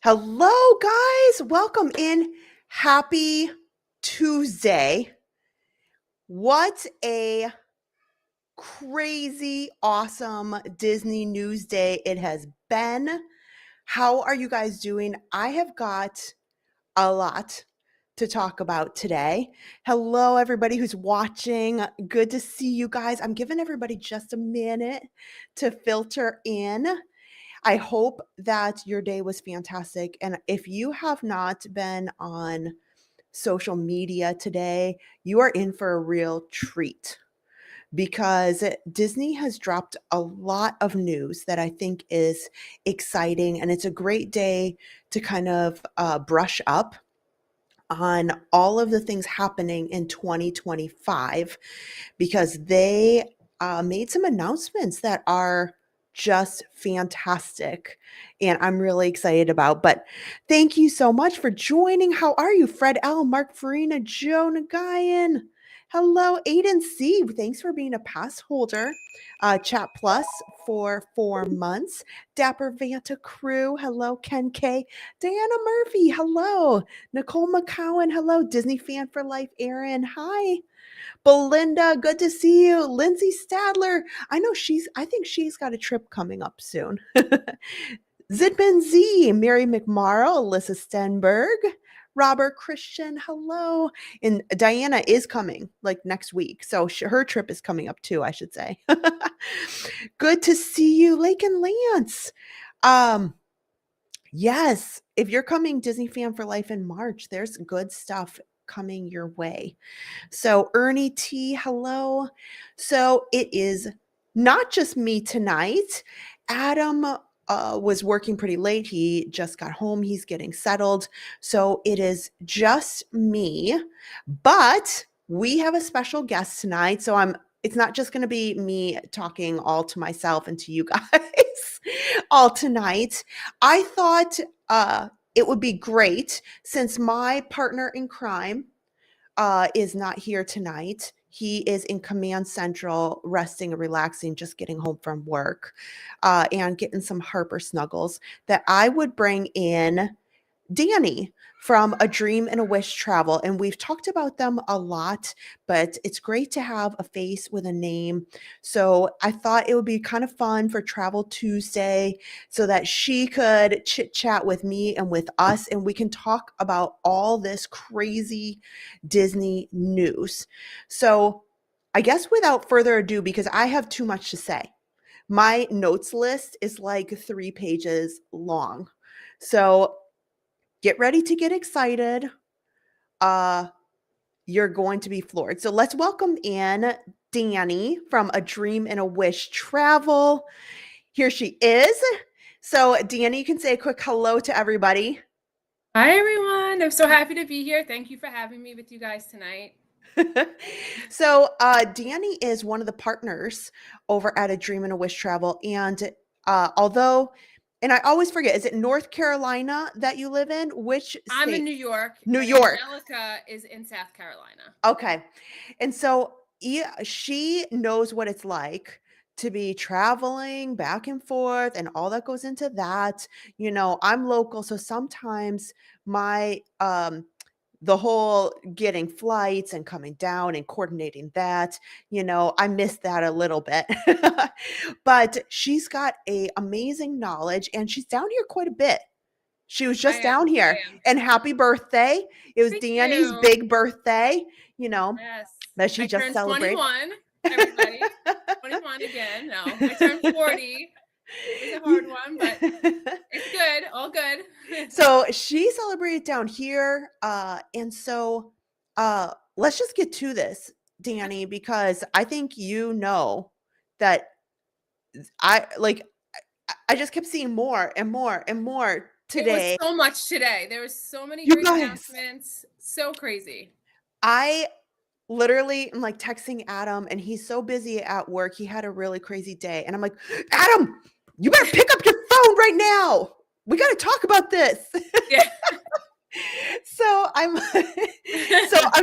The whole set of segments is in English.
Hello, guys. Welcome in. Happy Tuesday. What a crazy, awesome Disney news day it has been. How are you guys doing? I have got a lot to talk about today. Hello, everybody who's watching. Good to see you guys. I'm giving everybody just a minute to filter in. I hope that your day was fantastic. And if you have not been on social media today, you are in for a real treat because Disney has dropped a lot of news that I think is exciting. And it's a great day to kind of brush up on all of the things happening in 2025 because they made some announcements that are just fantastic and I'm really excited about. But thank you so much for joining. How are you? Fred L, Mark Farina, Joe Nagayan. Hello, Aiden C. Thanks for being a pass holder. Chat Plus for 4 months. Dapper Vanta Crew. Hello, Ken K. Diana Murphy. Hello. Nicole McCowan. Hello. Disney Fan for Life. Aaron. Hi. Belinda, good to see you. Lindsay Stadler. I think she's got a trip coming up soon. Zidman Z, Mary McMorrow, Alyssa Stenberg, Robert Christian, hello. And Diana is coming like next week. So her trip is coming up too, I should say. Good to see you, Lake and Lance. Yes, if you're coming Disney Fan for Life in March, there's good stuff coming your way. So Ernie T, hello. So it is not just me tonight. Adam was working pretty late. He just got home. He's getting settled. So it is just me, but we have a special guest tonight. So it's not just going to be me talking all to myself and to you guys all tonight. I thought it would be great since my partner in crime is not here tonight. He is in Command Central, resting and relaxing, just getting home from work and getting some Harper snuggles, that I would bring in Danny from A Dream and a Wish Travel. And we've talked about them a lot, but it's great to have a face with a name. So I thought it would be kind of fun for Travel Tuesday so that she could chit chat with me and with us, and we can talk about all this crazy Disney news. So I guess without further ado, because I have too much to say, my notes list is like 3 pages long. So get ready to get excited. You're going to be floored. So let's welcome in Danny from A Dream and a Wish Travel. Here she is. So Danny, you can say a quick hello to everybody. Hi, everyone. I'm so happy to be here. Thank you for having me with you guys tonight. So Danny is one of the partners over at A Dream and a Wish Travel. And and I always forget, is it North Carolina that you live in? Which state? I'm in New York. New York. Angelica is in South Carolina. Okay. And so she knows what it's like to be traveling back and forth and all that goes into that. You know, I'm local, so sometimes my the whole getting flights and coming down and coordinating that, you know, I missed that a little bit. But she's got a amazing knowledge and she's down here quite a bit. She was just down here. And happy birthday. It was Danny's big birthday, you know, that she just celebrated. 21, everybody. 21 again. No, I turned 40. It's a hard one, but it's good. All good. So she celebrated down here. And so let's just get to this, Danny, because I think you know that I just kept seeing more and more and more today. It was so much today. There was so many great announcements. So crazy. I literally am like texting Adam and he's so busy at work. He had a really crazy day. And I'm like, Adam, you better pick up your phone right now. We got to talk about this. Yeah. So I'm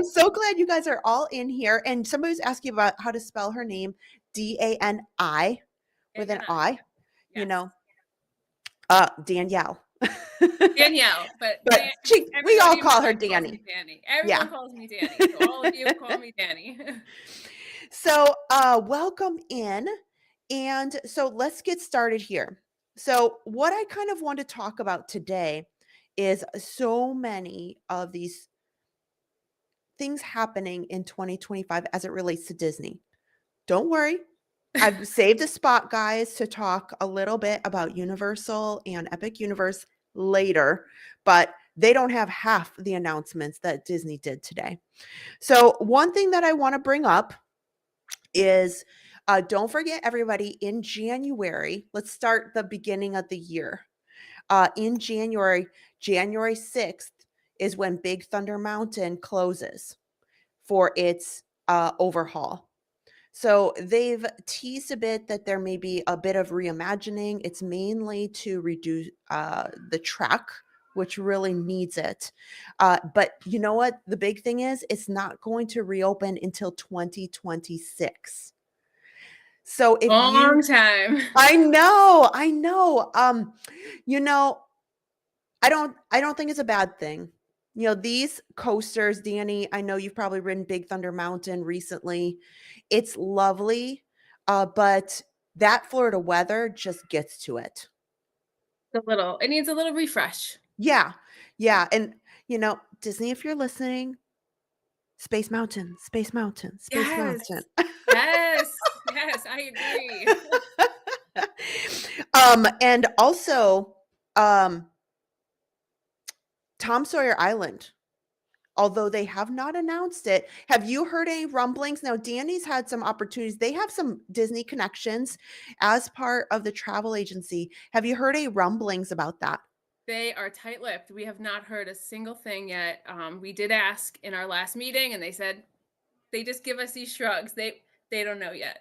so glad you guys are all in here. And somebody was asking about how to spell her name, Dani with an I, you know, Danielle. Danielle, but But we all everybody in my call her life calls Danny. me Danny. Yeah. Everyone calls me Danny. So all of you call me Danny. So, welcome in. And so let's get started here. So, what I kind of want to talk about today is so many of these things happening in 2025 as it relates to Disney. Don't worry. I've saved a spot, guys, to talk a little bit about Universal and Epic Universe later, but they don't have half the announcements that Disney did today. So, one thing that I want to bring up is don't forget, everybody, in January, let's start the beginning of the year. In January, January 6th is when Big Thunder Mountain closes for its overhaul. So they've teased a bit that there may be a bit of reimagining. It's mainly to reduce the track, which really needs it. But you know what? The big thing is it's not going to reopen until 2026. So if you, Long time. I know, you know, I don't think it's a bad thing. You know, these coasters, Danny, I know you've probably ridden Big Thunder Mountain recently. It's lovely, but that Florida weather just gets to it. It needs a little refresh. Yeah. Yeah. And Disney, if you're listening, Space Mountain, Space Mountain, Space Yes. Mountain. Yes, I agree. And also, Tom Sawyer Island, although they have not announced it. Have you heard any rumblings? Now, Danny's had some opportunities. They have some Disney connections as part of the travel agency. Have you heard any rumblings about that? They are tight-lipped. We have not heard a single thing yet. We did ask in our last meeting, and they said they just give us these shrugs. They don't know yet.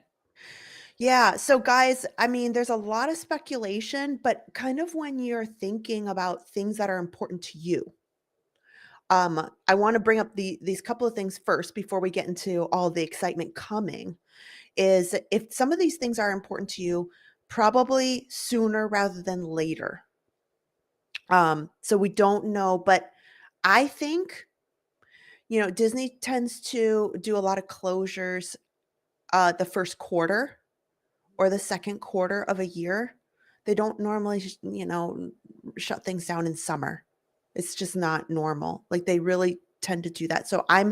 Yeah. So, guys, I mean, there's a lot of speculation, but kind of when you're thinking about things that are important to you. I want to bring up these couple of things first before we get into all the excitement coming. Is if some of these things are important to you, probably sooner rather than later. So we don't know, but I think Disney tends to do a lot of closures the first quarter or the second quarter of a year. They don't normally, shut things down in summer. It's just not normal. Like they really tend to do that. So I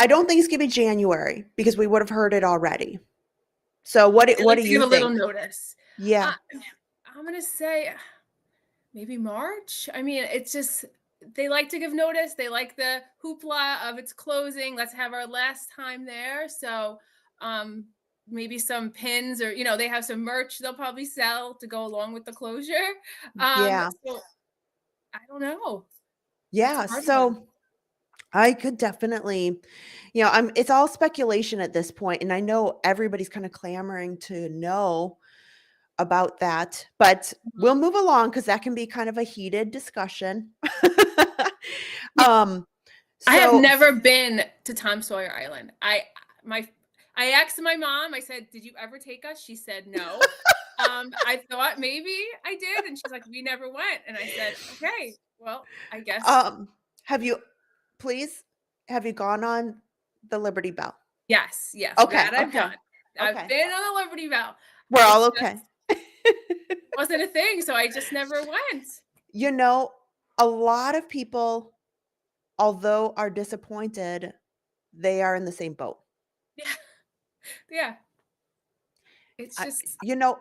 don't think it's gonna be January because we would have heard it already. So what They like do to you give a little think? notice. Yeah. Uh, I'm gonna say maybe March. I mean, it's just they like to give notice. They like the hoopla of its closing. Let's have our last time there. So um maybe some pins or they have some merch they'll probably sell to go along with the closure. Yeah. So I don't know. It's a Yeah. hard one. So I could definitely, it's all speculation at this point, and I know everybody's kind of clamoring to know about that, but we'll Mhm. move along because that can be kind of a heated discussion. um, I have so never been to Tom Sawyer Island. My I asked my mom, I said, "Did you ever take us?" She said, "No." I thought maybe I did, and she's like, "We never went." And I said, "Okay, well, I guess um, have you have you gone on the Liberty Bell? yes, yes, Okay, that I've okay, done. I've okay. been on the Liberty Bell. We're all It's okay. just wasn't a thing, so I just never went. You know, a lot of people, although are disappointed, they are in the same boat. Yeah, yeah. It's I just you know,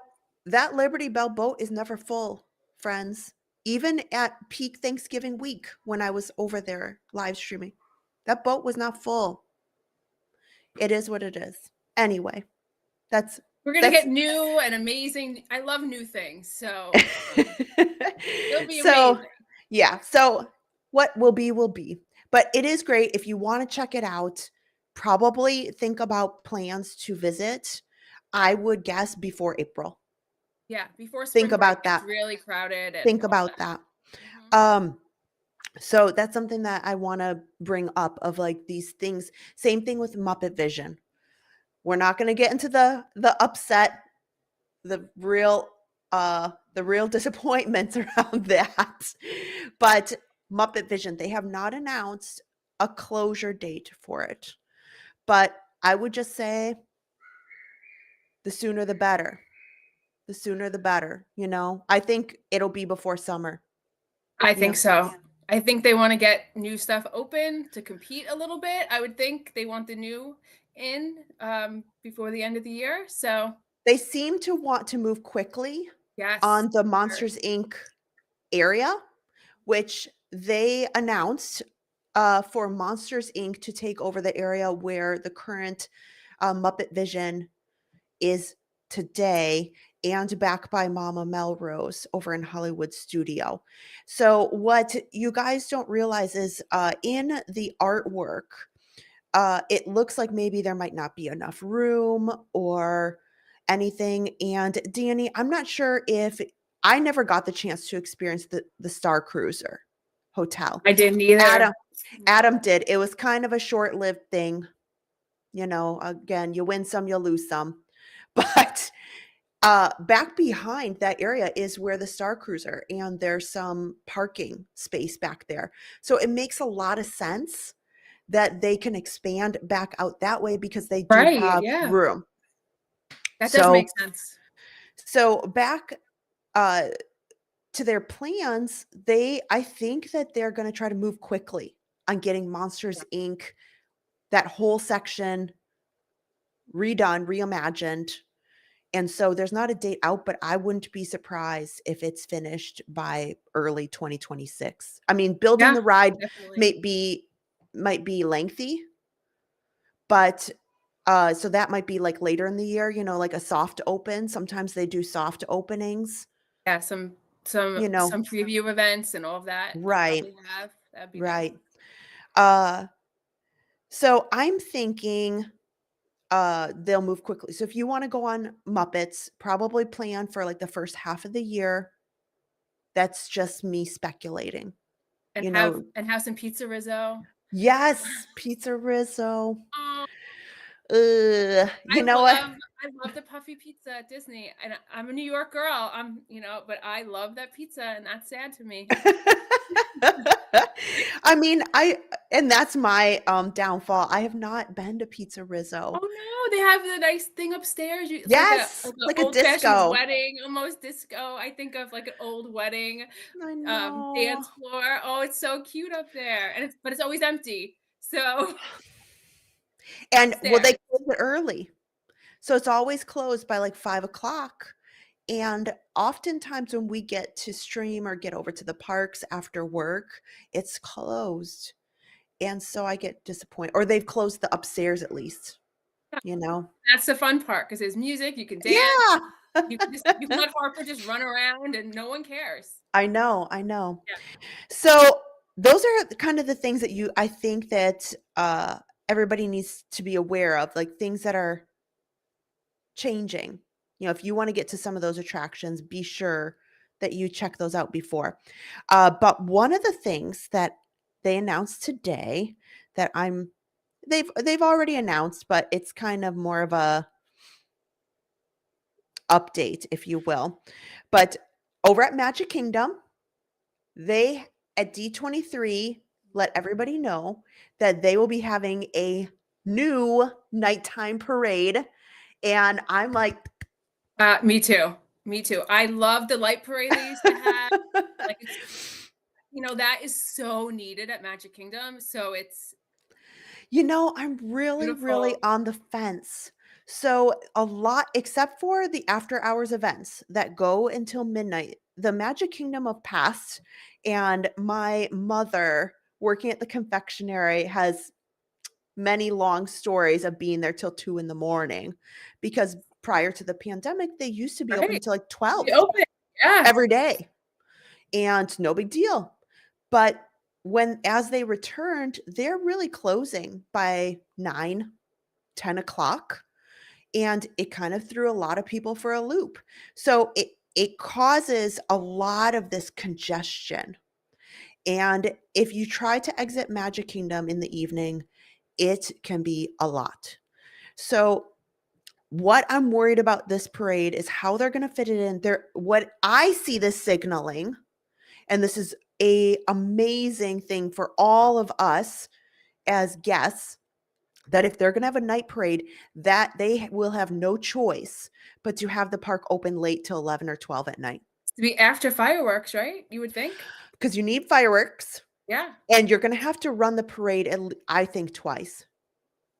that Liberty Bell boat is never full, friends. Even at peak Thanksgiving week when I was over there live streaming, that boat was not full. It is what it is. Anyway, that's we're gonna that's get new and amazing. I love new things, so it'll be so amazing. yeah, so what will be will be. But it is great if you want to check it out. Probably think about plans to visit. I would guess before April. Yeah, before Think spring break about gets that. really crowded and Think all about that. that. Mhm. Um, so that's something that I want to bring up of like these things. Same thing with Muppet Vision. We're not going to get into the upset, the real the real disappointments around that. But Muppet Vision, they have not announced a closure date for it. But I would just say the sooner the better. The sooner the better, you know? I think it'll be before summer. I You know, think so. I think they want to get new stuff open to compete a little bit. I would think they want the new in before the end of the year. So they seem to want to move quickly yes, on the sure. Monsters Inc. area, which they announced for Monsters Inc. to take over the area where the current Muppet Vision is today, and back by Mama Melrose over in Hollywood Studio. So what you guys don't realize is in the artwork, it looks like maybe there might not be enough room or anything. And Danny, I'm not sure if I never got the chance to experience the Star Cruiser Hotel. I didn't either. Adam did. It was kind of a short-lived thing. You know, again, you win some, you lose some. But back behind that area is where the Star Cruiser, and there's some parking space back there. So it makes a lot of sense that they can expand back out that way because they do Right. have Yeah. room. That does make So sense. back uh to their plans, I think that they're going to try to move quickly on getting Monsters Inc. that whole section redone, reimagined. And so there's not a date out, but I wouldn't be surprised if it's finished by early 2026. I mean, building Yeah, the ride definitely. might be lengthy, but so that might be like later in the year, you know, like a soft open. Sometimes they do soft openings, Yeah, some you know. some preview events and all of that. They'll Right, probably have. That'd be nice. right. Uh so I'm thinking they'll move quickly. So if you want to go on Muppets, probably plan for like the first half of the year. That's just me speculating. And You know, have some pizza Rizzo. yes, pizza Rizzo. Oh, You know what? I love the puffy pizza at Disney, and I'm a New York girl. But I love that pizza, and that's sad to me. I mean, and that's my downfall. I have not been to Pizza Rizzo. Oh no, they have the nice thing upstairs. It's like a Yes, like an like a old fashioned disco. wedding, almost disco. I think of like an old wedding I know. dance floor. Oh, it's so cute up there, and it's always empty. So And well, they upstairs. close it early. So it's always closed by like 5 o'clock. And oftentimes when we get to stream or get over to the parks after work, it's closed. And so I get disappointed, or they've closed the upstairs at least, you know? That's the fun part because there's music. You can dance. Yeah. You can let Harper just run around, and no one cares. I know, I know. Yeah. So those are kind of the things that I think that everybody needs to be aware of, like things that are changing. You know, if you want to get to some of those attractions, be sure that you check those out before. But one of the things that they announced today that they've already announced, but it's kind of more of a update, if you will. But over at Magic Kingdom, they at D23 let everybody know that they will be having a new nighttime parade. And I'm like, Me too. Me too. I love the light parade they used to have. Like it's that is so needed at Magic Kingdom. So it's you know, I'm really, really beautiful. on the fence. So, a lot, except for the after hours events that go until midnight, the Magic Kingdom of past, and my mother working at the confectionery has many long stories of being there till 2 in the morning because prior to the pandemic, they used to be open Right. till like Be 12 open. Yeah. every day, and no big deal. But as they returned, they're really closing by 9, 10 o'clock, and it kind of threw a lot of people for a loop. So it causes a lot of this congestion. And if you try to exit Magic Kingdom in the evening, it can be a lot. So What I'm worried about this parade is how they're going to fit it in there. What I see this signaling, and this is a amazing thing for all of us as guests, that if they're going to have a night parade, that they will have no choice but to have the park open late till 11 or 12 at night. To be after fireworks, right? You would think? Because you need fireworks, Yeah. and you're going to have to run the parade, I think, twice.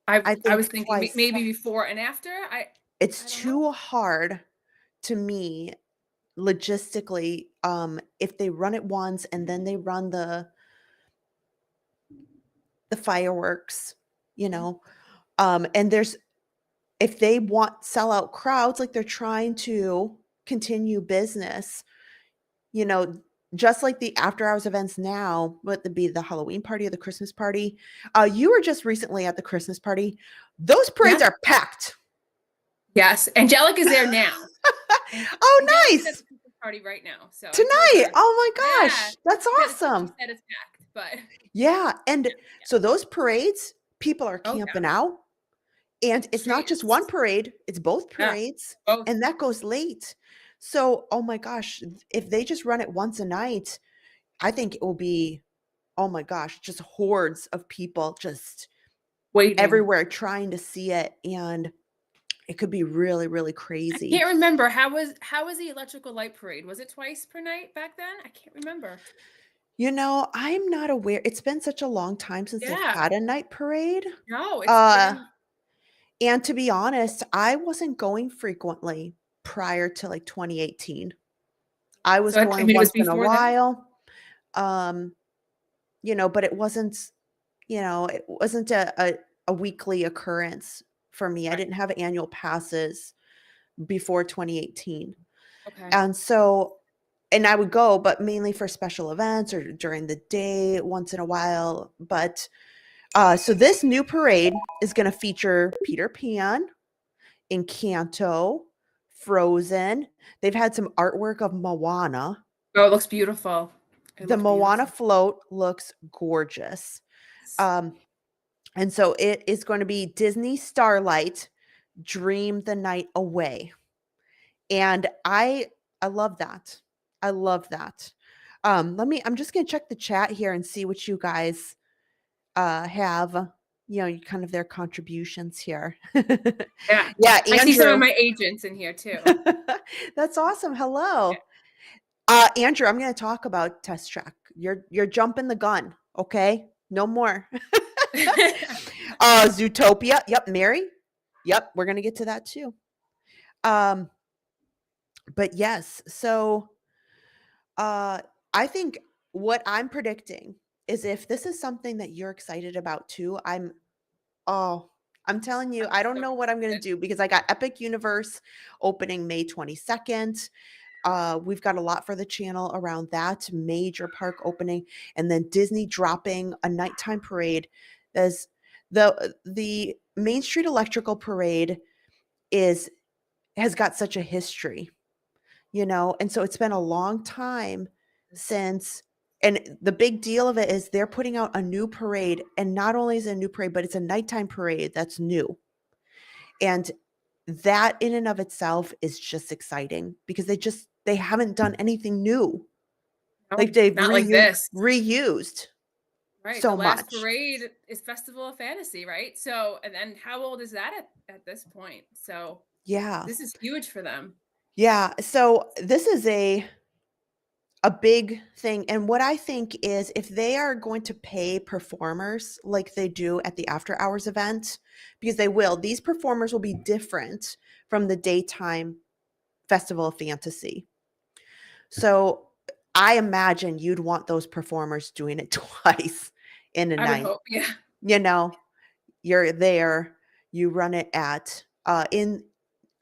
I I think was thinking twice. maybe before and after. It's I don't know. too hard to me logistically, if they run it once and then they run the fireworks, you Mhm. know, and there's if they want sellout crowds, like they're trying to continue business, you know, just like the after hours events now, whether it be the Halloween party or the Christmas party. You were just recently at the Christmas party. Those parades Yeah. are packed. Yes. Angelica's there now. And Oh, Angelica's at nice. the Christmas party right now. So I told Tonight. her, Oh my yeah. gosh. That's She awesome. said it's packed, but Yeah. And yeah. so those parades, people are Oh yeah. camping out. And it's not Street just is one parade, it's both yeah. parades, Both. and that goes late. So, oh my gosh, if they just run it once a night, I think it will be, oh my gosh, just hordes of people just Waiting. everywhere trying to see it, and it could be really, really I crazy. can't remember how was the electrical light parade? Was it twice per night back then? I can't remember. I'm not aware. It's been such a long time since they've Yeah. had a night parade. No, it's Uh, been and to be honest, I wasn't going frequently prior to like 2018. I was so I going mean it was once in a before then? while. Um, but it wasn't a weekly occurrence for me. I Right. didn't have annual passes before 2018. Okay. And so, and I would go, but mainly for special events or during the day once in a while. But so this new parade is going to feature Peter Pan, Encanto, Frozen. They've had some artwork of Moana. Oh, it looks beautiful. It The looks Moana beautiful. float looks gorgeous. Um, and so it is going to be Disney Starlight, Dream the Night Away. And I love that. I love that. I'm just gonna check the chat here and see what you guys have, kind of their contributions here. Yeah. Yeah, I see some of Andrew. my agents in here too. That's awesome. Hello. Andrew, I'm gonna talk about Test Track. You're jumping the gun, okay? No more. Yeah. Zootopia. Yep, Mary. Yep, we're gonna get to that too. Um, but yes, so uh I think what I'm predicting is if this is something that you're excited about too, oh, I'm telling you, I'm I don't so know what I'm gonna excited. do because I got Epic Universe opening May 22nd. We've got a lot for the channel around that major park opening, and then Disney dropping a nighttime parade. There's the Main Street Electrical Parade is has got such a history, and so it's been a long time since. And the big deal of it is they're putting out a new parade, and not only is it a new parade, but it's a nighttime parade that's new. And that in and of itself is just exciting because they haven't done anything new. No, Like they've not like this. reused Right. The so last much. parade is Festival of Fantasy, right? So, and then how old is that at this point? So, Yeah. this is huge for them. Yeah. So this is a big thing. And what I think is if they are going to pay performers like they do at the after hours event, because they will, these performers will be different from the daytime Festival of Fantasy. So I imagine you'd want those performers doing it twice in a I would night. hope. Yeah. You know, you're there, you run it at in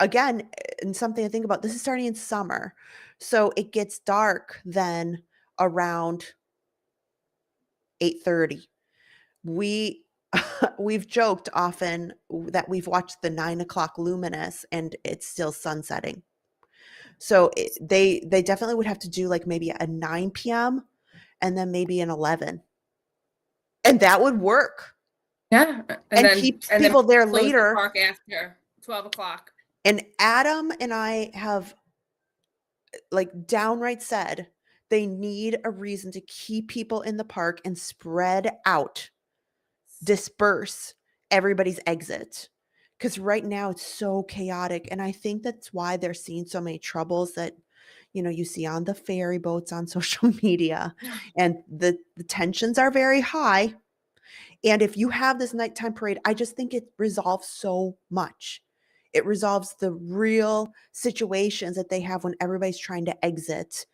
again, and something to think about. This is starting in summer. So it gets dark then around 8:30. We we've joked often that we've watched the 9 o'clock luminous and it's still sunsetting. So they definitely would have to do like maybe a 9 p.m. and then maybe an 11. And that would work Yeah. and keeps And then people there close the later. park after 12 o'clock. And Adam and I have like downright said they need a reason to keep people in the park and spread out, disperse everybody's exit. Because right now it's so chaotic. And I think that's why they're seeing so many troubles that, you see on the ferry boats on social media. And the tensions are very high. And if you have this nighttime parade, I just think it resolves so much. It resolves the real situations that they have when everybody's trying to exit,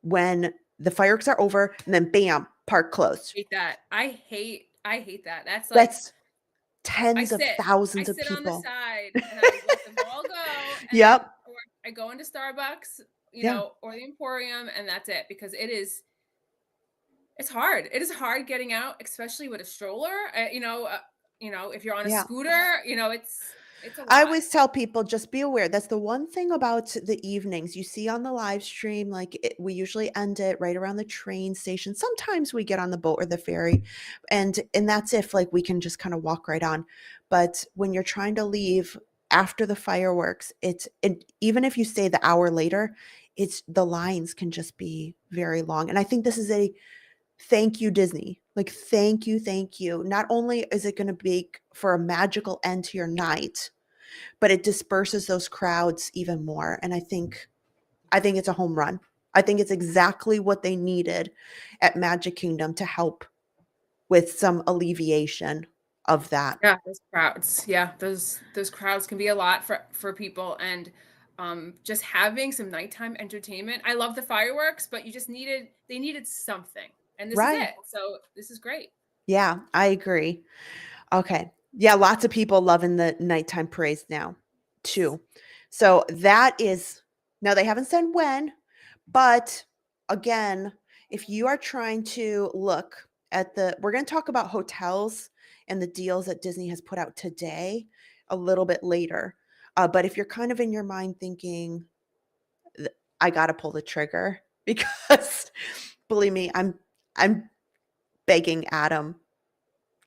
when the fireworks are over and then bam, park closed. Hate that. I hate that. That's like That's I tens of sit I thousands of sit on the people. side and I let them all go, and then Yep. or I go into Starbucks, Yeah. or the Emporium, and that's it, because it's hard. It is hard getting out, especially with a stroller. If you're on a Yeah. scooter, it's a I lot. always tell people, just be aware. That's the one thing about the evenings you see on the live stream. Like we usually end it right around the train station. Sometimes we get on the boat or the ferry, and that's if like we can just kind of walk right on. But when you're trying to leave after the fireworks, even if you stay the hour later, it's the lines can just be very long. And I think this is a thank you, Disney. Like thank you, thank you. Not only is it going to be for a magical end to your night, but it disperses those crowds even more. And I think it's a home run. I think it's exactly what they needed at Magic Kingdom to help with some alleviation of that. Yeah, those crowds. Yeah, those crowds can be a lot for people, and just having some nighttime entertainment. I love the fireworks, but they needed something. And this is Right. it. So this is great. Yeah, I agree. Okay. Yeah, lots of people loving the nighttime parades now too. So that is now they haven't said when, but again, if you are trying to look at we're going to talk about hotels and the deals that Disney has put out today a little bit later. But if you're kind of in your mind thinking, I got to pull the trigger because believe me, I'm begging Adam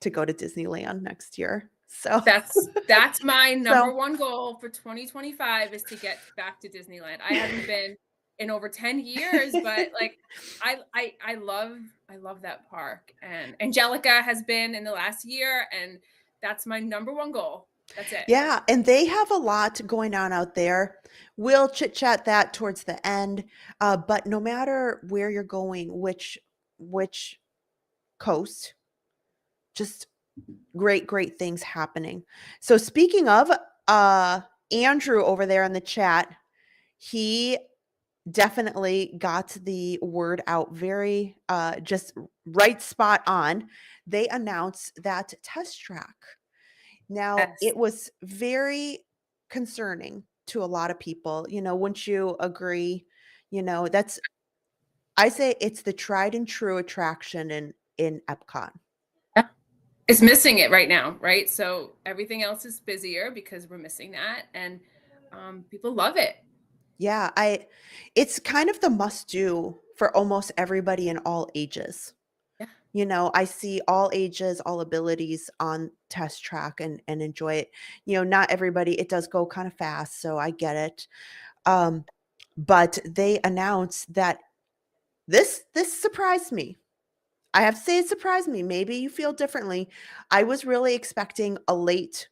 to go to Disneyland next year. So, That's my number so one goal for 2025 is to get back to Disneyland. I haven't been in over 10 years, but like I love that park. And Angelica has been in the last year, and that's my number one goal. That's it. yeah, and they have a lot going on out there. We'll chit chat that towards the end. But no matter where you're going, which coast, just great things happening. So speaking of Andrew over there in the chat, he definitely got the word out very just right spot on. They announced that Test Track. Now, Yes. it was very concerning to a lot of people, wouldn't you agree? That's I say it's the tried and true attraction in Epcot. Yeah. It's missing it right now, right? So everything else is busier because we're missing that, and people love it. Yeah, it's kind of the must do for almost everybody in all ages. Yeah. I see all ages, all abilities on Test Track and enjoy it. Not everybody, it does go kind of fast, so I get it. Um, but they announced that this surprised me. I have to say it surprised me. Maybe you feel differently. I was really expecting a late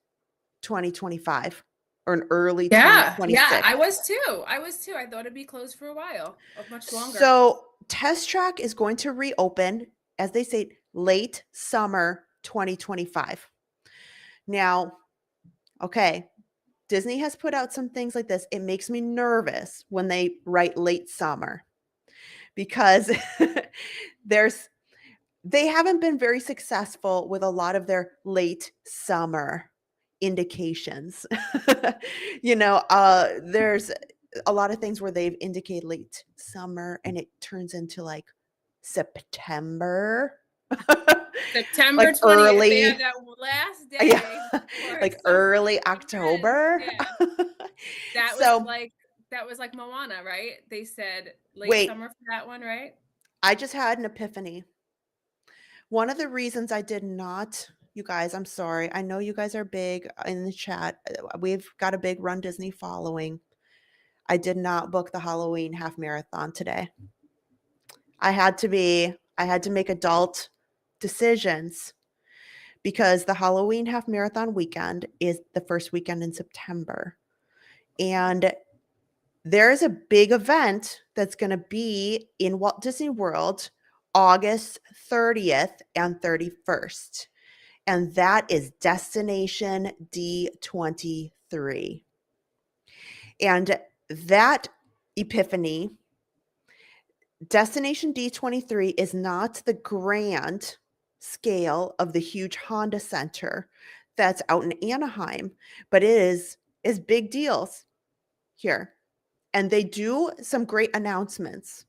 2025 or an early Yeah, yeah, 2026. I was too. I was too. I thought it'd be closed for a while, or much longer. So Test Track is going to reopen, as they say, late summer 2025. Now, okay, Disney has put out some things like this. It makes me nervous when they write late summer because there's they haven't been very successful with a lot of their late summer indications. There's a lot of things where they've indicated late summer and it turns into like September, September like 20th, they had early, that last yeah, day before like early summer ends. October. Yeah. That was So like that was like Moana, right? They said late wait, summer for that one, right? I just had an epiphany. One of the reasons I did not you guys. I'm sorry. I know you guys are big in the chat. We've got a big Run Disney following. I did not book the Halloween half marathon today. I had to make adult decisions because the Halloween half marathon weekend is the first weekend in September. And there is a big event that's going to be in Walt Disney World August 30th and 31st. And that is Destination D23. And that epiphany, Destination D23 is not the grand scale of the huge Honda Center that's out in Anaheim, but it is big deals here. And they do some great announcements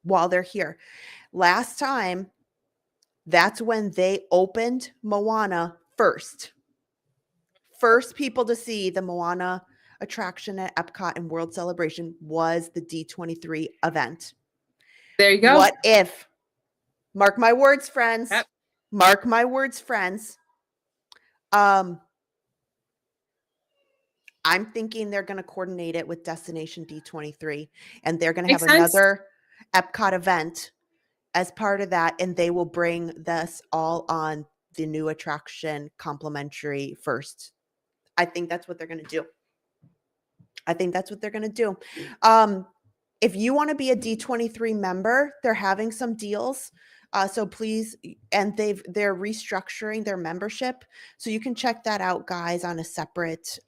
while they're here. Last time, that's when they opened Moana first. First people to see the Moana attraction at Epcot and World Celebration was the D23 event. There you go. What if, mark my words, friends, Yep. mark my words, friends. I'm thinking they're going to coordinate it with Destination D23, and they're going to have another Epcot event as part of that, and they will bring this all on the new attraction complimentary first. I think that's what they're going to do. If you want to be a D23 member, they're having some deals. So please, and they're restructuring their membership. So you can check that out, guys, on a separate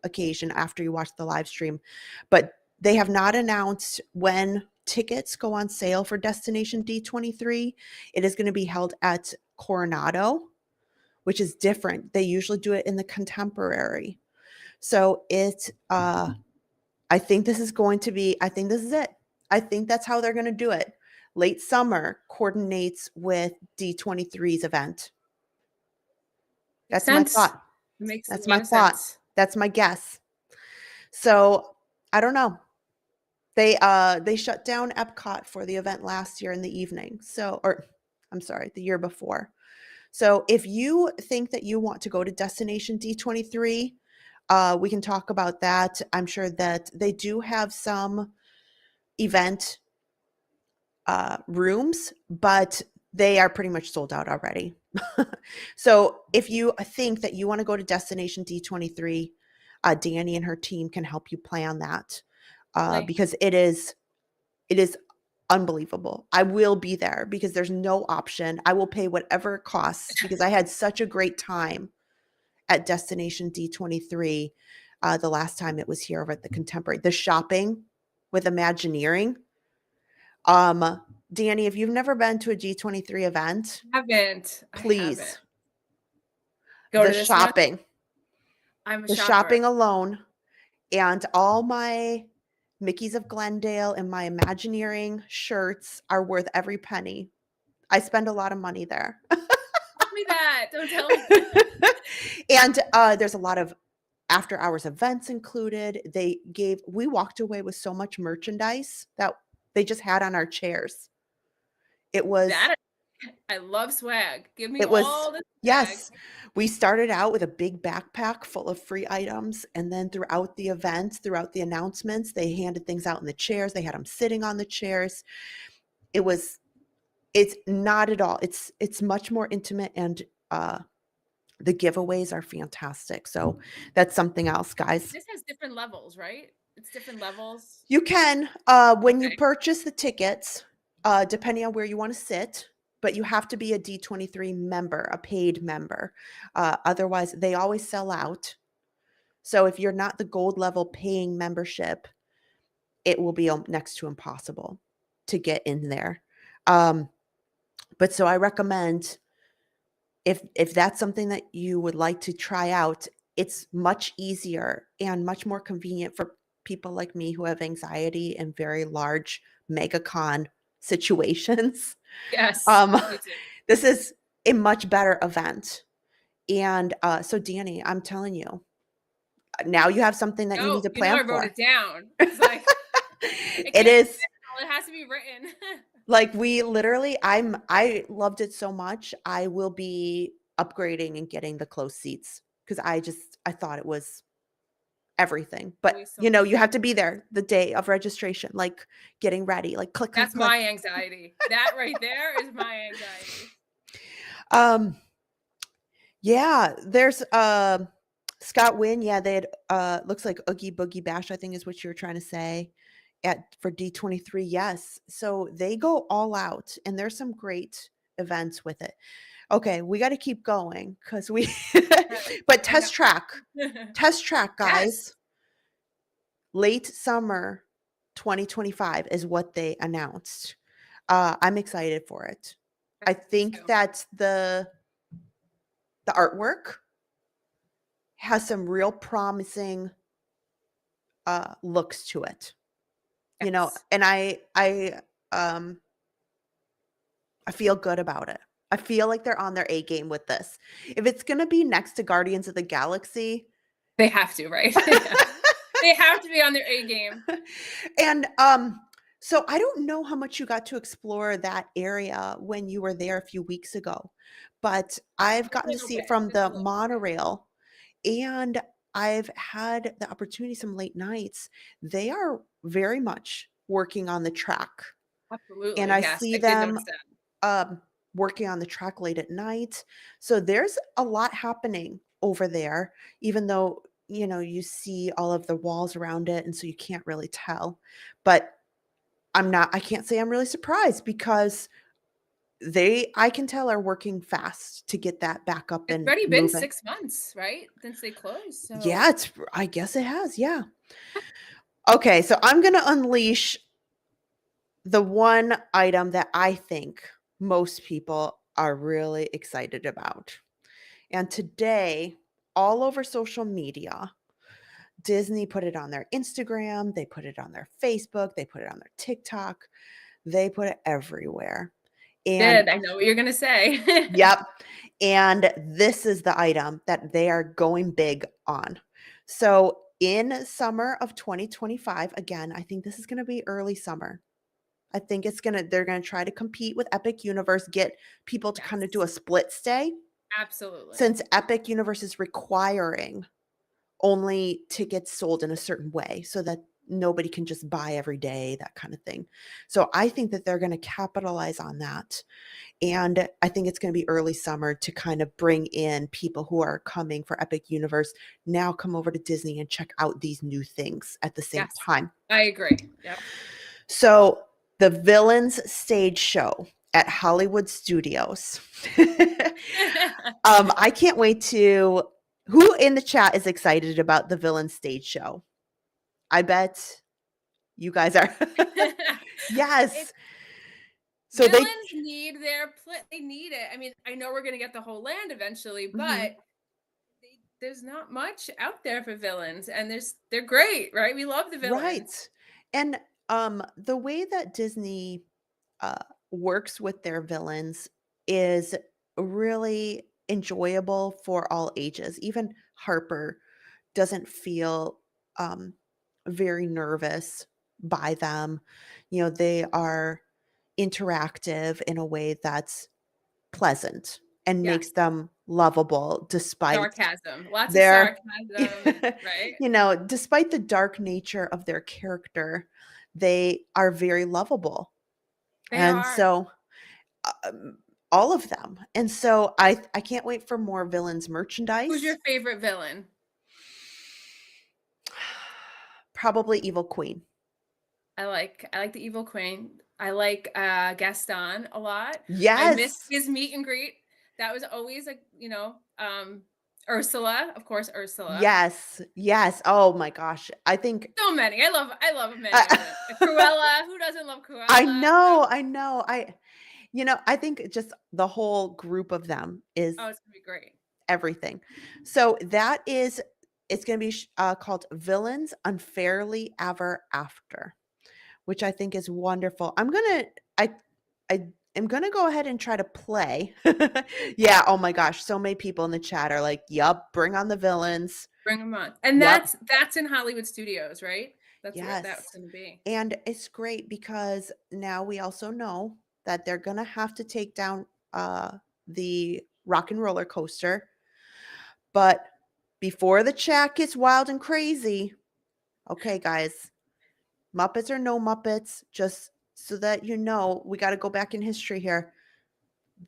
occasion after you watch the live stream. But they have not announced when tickets go on sale for Destination D23. It is going to be held at Coronado, which is different. They usually do it in the Contemporary. So I think this is it. I think that's how they're going to do it. Late summer coordinates with D23's event. That's my thought. That's my thought. That's my guess. So I don't know. They shut down Epcot for the event last year in the evening. The year before. So if you think that you want to go to Destination D23, we can talk about that. I'm sure that they do have some event rooms, but they are pretty much sold out already. So if you think that you want to go to Destination D23, Danny and her team can help you plan that because it is unbelievable. I will be there because there's no option. I will pay whatever it costs because I had such a great time at Destination D23 the last time it was here over at the Contemporary. The shopping with Imagineering. Danny, if you've never been to a D23 event, please go the to this shopping. I'm a the shopper. Shopping alone, and all my Mickeys of Glendale and my Imagineering shirts are worth every penny. I spend a lot of money there. Tell me that. Don't tell me that. And there's a lot of after hours events included. We walked away with so much merchandise that they just had on our chairs. It was I love swag. Give me all the swag. Yes. We started out with a big backpack full of free items, and then throughout the events, throughout the announcements, they handed things out in the chairs. They had them sitting on the chairs. It's not at all. It's much more intimate, and the giveaways are fantastic. So that's something else, guys. This has different levels, right? It's different levels. You can, when you purchase the tickets, depending on where you want to sit, but you have to be a D23 member, a paid member. Otherwise, they always sell out. So if you're not the gold level paying membership, it will be next to impossible to get in there. But so I recommend if that's something that you would like to try out, it's much easier and much more convenient for people like me who have anxiety in very large MegaCon situations. Yes. This is a much better event. And so Danny, I'm telling you, now you have something that you need to plan for. I wrote it down. It's like, it is. It has to be written. Like we literally, I loved it so much. I will be upgrading and getting the closed seats because I thought it was everything. But Always so you know, much you fun. have to be there the day of registration, like getting ready, like click, click, That's click. my anxiety. That right there is my anxiety. Um, yeah, there's Scott Wynn. Yeah, they had looks like Oogie Boogie Bash, I think is what you were trying to say at for D23. Yes. So they go all out and there's some great events with it. Okay, we got to keep going because we Right. but I know. test track Yes. guys, late summer 2025 is what they announced. I'm excited for it. I Me think too. that the artwork has some real promising looks to it, you know, Yes. and um I feel good about it. I feel like they're on their A game with this. If it's gonna be next to Guardians of the Galaxy, They have to, right? They have to be on their A game. and so I don't know how much you got to explore that area when you were there a few weeks ago, but I've Just a gotten to little see it bit, from just a the little bit. monorail, and I've had the opportunity some late nights. They are very much working on the track, and Absolutely, I yes, see I did them notice that. working on the track late at night. So there's a lot happening over there, even though, you know, you see all of the walls around it. And so you can't really tell. But I can't say I'm really surprised because I can tell are working fast to get that back up It's and already been moving. 6 months, right, since they closed, Yeah, so I guess it has. Yeah. Okay. So I'm going to unleash the one item that I think most people are really excited about. And today, all over social media, Disney put it on their Instagram, they put it on their Facebook, they put it on their TikTok, they put it everywhere. And did, I know what you're gonna say. yep, and this is the item that they are going big on. So in summer of 2025, again, I think this is going to be early summer. I think they're going to try to compete with Epic Universe, get people to kind of do Yes, a split stay absolutely. since Epic Universe is requiring only tickets sold in a certain way so that nobody can just buy every day, that kind of thing. So I think that they're going to capitalize on that. And I think it's going to be early summer to kind of bring in people who are coming for Epic Universe now come over to Disney and check out these new things at the same Yes, time. I agree, yep. So the Villains stage show at Hollywood Studios. I can't wait to who in the chat is excited about the Villain stage show? I bet you guys are. It Yes. So they villains need they need it. I mean, I know we're gonna get the whole land eventually, Mhm. but there's not much out there for villains, and they're great, right? We love the villains. Right. And the way that Disney uh works with their villains is really enjoyable for all ages. Even Harper doesn't feel um very nervous by them. You know, they are interactive in a way that's pleasant and makes Yes, them lovable despite sarcasm, lots of their sarcasm, and right? you know, despite the dark nature of their character, they are very lovable. They And are. so um, all of them. And so I can't wait for more villains Who's your merchandise. favorite villain? Probably Evil Queen. I like the Evil Queen. I like Gaston a lot. I miss Yes. his meet and greet. That was always Ursula, of course, Ursula. Yes. Yes. Oh my gosh. I think So many. I love many of I, them. Cruella, who doesn't love I Cruella? know, I know. I think just the whole group of them is Oh, it's gonna be great. everything. So it's going to be called Villains Unfairly Ever After, which I think is wonderful. I am going to go ahead and try to play. Yeah, oh my gosh, so many people in the chat are like, "Yup, bring on the villains." Bring them on. And Yep. that's in Hollywood Studios, right? That's what that's Yes. gonna be. And it's great because now we also know that they're gonna have to take down the rock and roller coaster. But before the chat gets wild and crazy, okay, guys, Muppets or no Muppets, just so that you know, we got to go back in history here.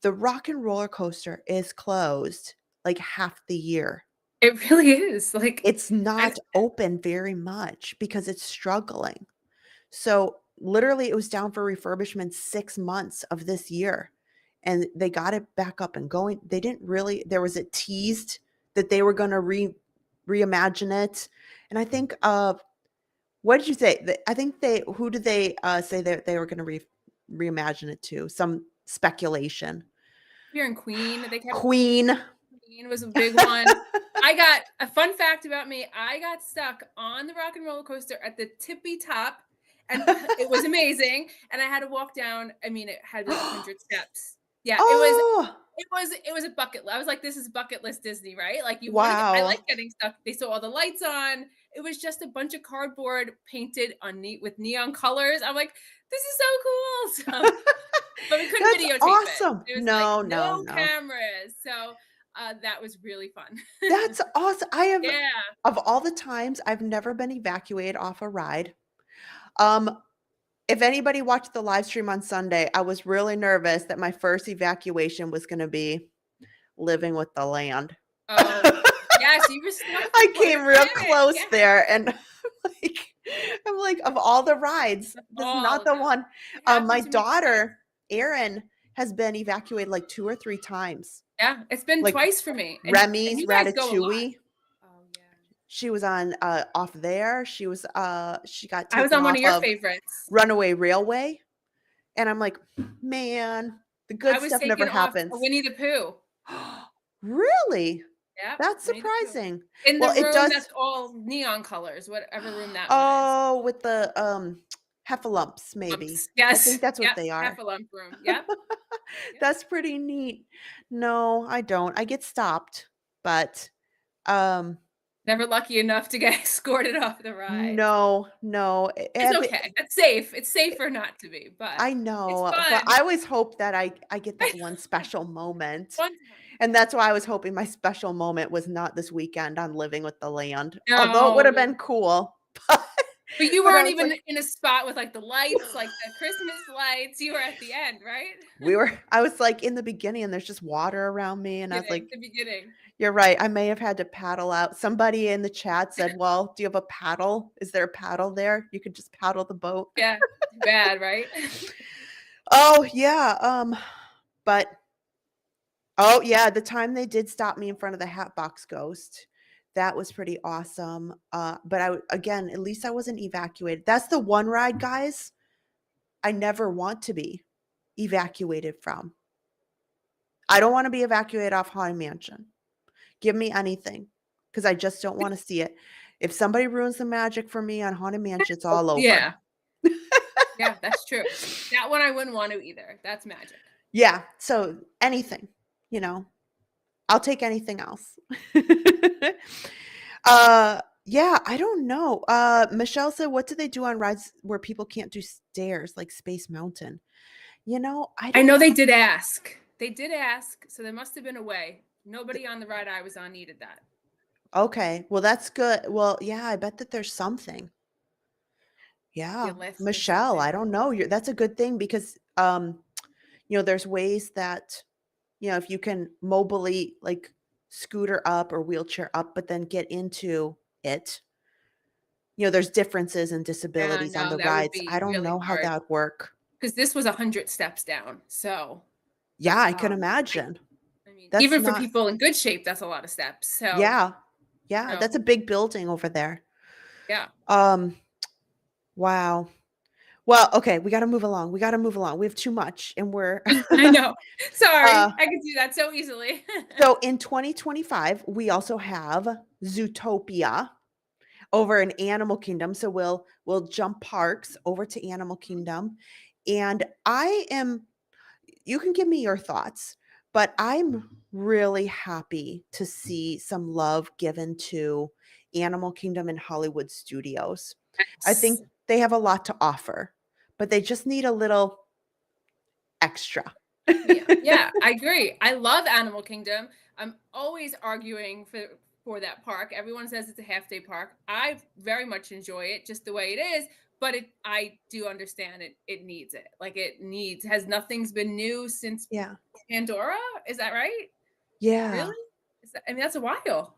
The rock and roller coaster is closed like half the year. It really is, like, It's I not open very much because it's struggling. So literally, it was down for refurbishment 6 months of this year, and they got it back up and going. They didn't really. There was a teased that they were going to reimagine it, and I think what did you say? I think they who did they say that they were going to reimagine it to? Some speculation. here in Queen, they kept Queen. Queen was a big one. I got a fun fact about me, I got stuck on the rock and roller coaster at the tippy top, and it was amazing, and I had to walk down, I mean, it had like 100 steps. Yeah, it was Oh, it was a bucket li I was like, "This is bucket list Disney," right? Like, you wanna get I like wow. getting stuck. They saw all the lights on. It was just a bunch of cardboard painted on with neon colors. I'm like, "This is so cool." So but we couldn't That's videotape it. awesome. It was like, No, no, no no. cameras. So, that was really fun. That's awesome. I have Yeah. of all the times I've never been evacuated off a ride. Um, if anybody watched the live stream on Sunday, I was really nervous that my first evacuation was gonna be living with the land. Oh, yes, you were stuck I before the came real panic. close Yeah. there and like I'm like, of all the rides, Of this is all not of the them. one. It happened My to me twice. daughter, Erin, has been evacuated like 2 or 3 times. Yeah, it's been Like twice for me, and Remy's you guys go a lot. Ratatouille. Oh, yeah. She was on, off there. She got I was taken on one off of your of favorites. Runaway Railway, and I'm like, "Man, the I good was stuff never taken off to happens." Winnie the Pooh. Really? Yep, That's Winnie the Pooh. surprising. In the Well, it room that's does. all neon colors, whatever room that one is. Oh, with the, heffalumps, maybe. Lumps. I think Yes. that's what Yep. they Half are. a lump room. Yep. Yep. That's pretty neat. No, I don't. I get stopped, but, um, Never lucky enough to get escorted off the ride. no, no. It's okay. It's safe. It's safer not to be, but I it's know, but fun. I always hope that I get that one special moment, One time. and that's why I was hoping my special moment was not this weekend on Living with the Land, although it would have No. been cool, but But you but I weren't was even like in a spot with, like, the lights, like the Christmas lights. You were at the end, right? I was, like, in the beginning, and there's just water around me, and I was like, The beginning. "You're right, I may have had to paddle out." Somebody in the chat said, "Well, do you have a paddle? Is there a paddle there? You could just paddle the boat." Yeah. Too bad, right? Oh, yeah, but oh, yeah, the time they did stop me in front of the Hatbox Ghost, that was pretty awesome, but again, at least I wasn't evacuated. That's the one ride, guys, I never want to be evacuated from. I don't wanna be evacuated off Haunted Mansion. Give me anything, because I just don't wanna see it. If somebody ruins the magic for me on Haunted Mansion, it's Oh, all over. yeah. Yeah, that's true. That one I wouldn't want to either. That's magic. Yeah, so anything, you know? I'll take anything else. Yeah, I don't know. Michelle said, "What do they do on rides where people can't do stairs, like Space Mountain?" I I don't know they did ask. They did ask, so there must have been a way. Nobody on the ride I was on needed that. okay, well, that's good. Well, yeah, I bet that there's something. Be a Yeah, lift or Michelle, something. I don't know. That's a good thing because, there's ways that, if you can mobily, like, scooter up or wheelchair up, but then get into it. There's differences and Yeah, disabilities on no, the that would rides. be I don't really know how hard that would work. because this was 100 steps down. So, Yeah, I can um, imagine. I mean, That's even for not people in good shape, that's a lot of steps. So, Yeah. Yeah, no, that's a big building over there. yeah. Um, wow. Well, okay, we gotta move along. We gotta move along. We have too much and we're I know. uh, Sorry, I could do that so easily. so in 2025, we also have Zootopia over in Animal Kingdom. So we'll jump parks over to Animal Kingdom. And you can give me your thoughts, but I'm really happy to see some love given to Animal Kingdom and Hollywood Studios. I Yes. think they have a lot to offer, but they just need a little extra. Yeah, yeah, I agree. I love Animal Kingdom. I'm always arguing for that park. Everyone says it's a half-day park. I very much enjoy it just the way it is, but I do understand it needs it. Like it needs has nothing's been new since Yeah. Pandora. Is that right? Yeah. Really? I mean, that's a while.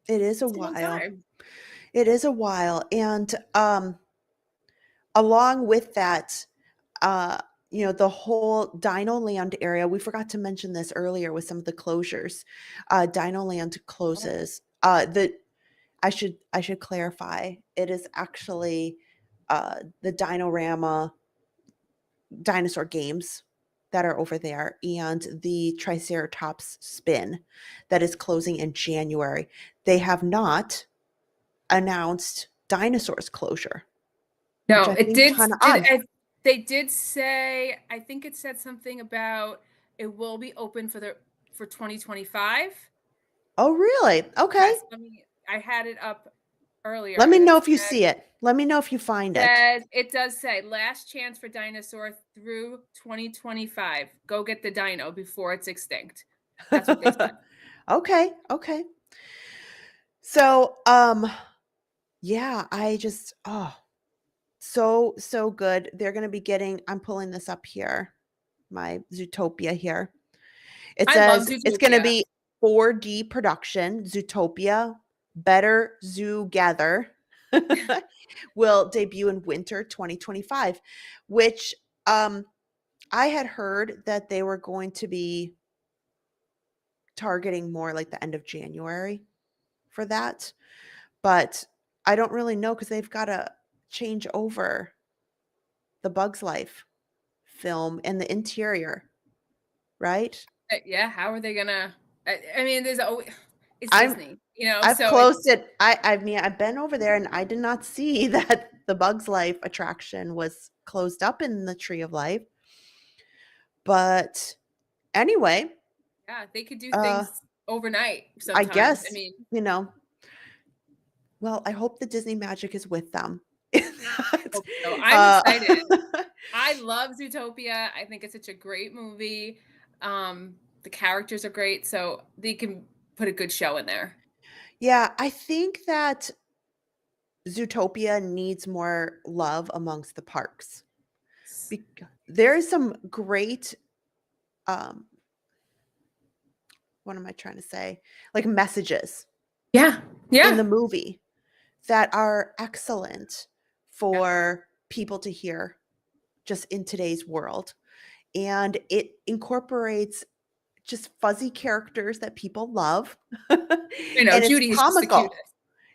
It is a It's a long while. time. It is a while. And along with that, uh, the whole Dino Land area, we forgot to mention this earlier with some of the closures. Dino Land closes. I should clarify. It is actually the Dinorama dinosaur games that are over there and the Triceratops spin that is closing in January. They have not announced dinosaurs closure, which No, I it think did kind of did odd. they did say, I think it said something about it will be open for 2025. Oh, really? Okay. Yes, I had it up earlier Let me and know if you see it. Let me know if you find it. it does say last chance for dinosaur through 2025. Go get the dino before it's extinct. That's what they said. Okay. Okay. So, yeah, I just, so good. They're going to be getting, I'm pulling this up here, my Zootopia here. It I love says it's going to Zootopia. be 4D production, Zootopia, Better Zoo Gather will debut in winter 2025, which I had heard that they were going to be targeting more like the end of January for that. But I don't really know because they've got to change over the Bug's Life film and the interior, right? Yeah, how are they gonna I mean, there's always it's I'm Disney, I've so closed it. I mean, I've been over there and I did not see that the Bug's Life attraction was closed up in the Tree of Life. But anyway, yeah, they could do uh things overnight I sometimes. I guess, mean, well, I hope the Disney magic is with them. hope so. I'm uh excited. I love Zootopia. I think it's such a great movie. The characters are great, so they can put a good show in there. yeah, I think that Zootopia needs more love amongst the parks. There is some great um what am I trying to say? Like messages Yeah. in Yeah. the movie that are excellent Yeah. for people to hear just in today's world. And it incorporates just fuzzy characters that people love. I know And it's Judy is just the comical. cutest.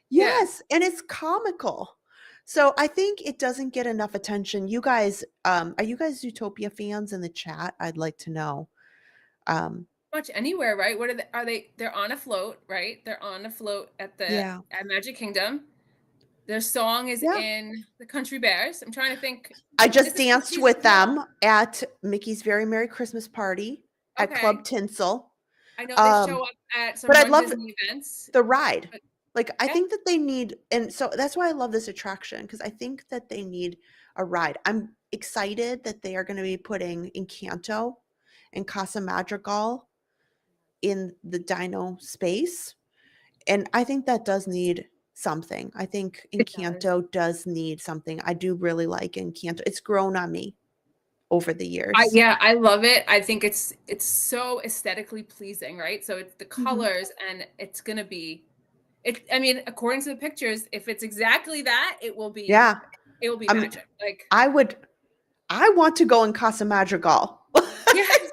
Yeah. Yes, and it's comical. So I think it doesn't get enough attention. You guys, are you guys Zootopia fans in the chat? I'd like to know. Um, Much anywhere, right? What are they? They're on a float, right? They're on a float yeah. at Magic Kingdom. Their song is Yeah. in the Country Bears. I'm trying to think. I This just is danced Mickey's with home. them at Mickey's Very Merry Christmas Party at Okay. Club Tinsel. I know they show Um, up at some but I'd Run love Disney events. the ride. But Like, I yeah, think that they need, and so that's why I love this attraction because I think that they need a ride. I'm excited that they are going to be putting Encanto and Casa Madrigal in the dino space. And I think that does need something. I think it does. Encanto does need something. I do really like Encanto. It's grown on me over the I years. yeah, I love it. I think it's so aesthetically pleasing, right? So it's the Mhm. colors and it's gonna be it I mean, according to the pictures, if it's exactly that, Yeah. it will be I mean, magic. Like, I would I want to go in Casa Madrigal. yes,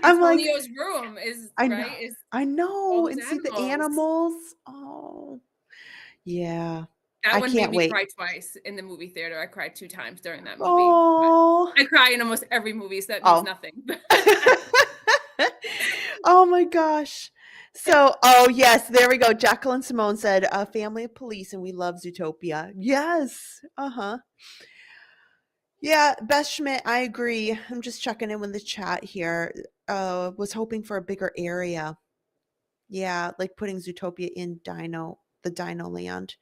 I'm like, Antonio's room is I know. right, is I all know, those and see the animals. animals. Oh, yeah. That I one made can't me wait. cry twice in the movie theater. I cried 2 times during that movie. Oh. I cry in almost every movie, so that means Oh. nothing. Oh my gosh. Yeah. So, oh yes, there we go. Jacqueline Simone said, "A family of police, and we love Zootopia." Yes. Uh-huh. Yeah, Beth Schmidt, I agree. I'm just checking in with the chat here. Was hoping for a bigger area Yeah, like putting Zootopia in the Dino Land.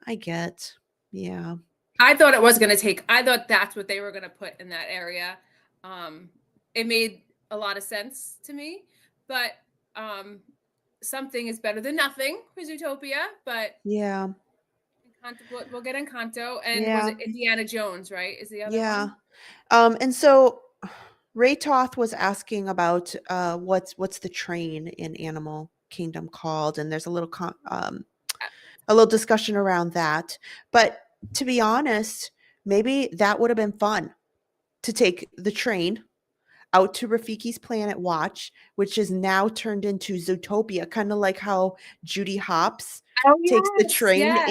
I get. Yeah. I thought it was going to take, I thought that's what they were going to put in that area. Um, it made a lot of sense to me, but um, something is better than nothing for Zootopia. But Yeah. We'll get Encanto, and was Yeah. it Indiana Jones? Right, is the other Yeah. one. And so Ray Toth was asking about what's the train in Animal Kingdom called, and there's a little discussion around that. But to be honest, maybe that would have been fun to take the train out to Rafiki's Planet Watch, which is now turned into Zootopia, kind of like how Judy Hopps Oh takes the yes, train yes.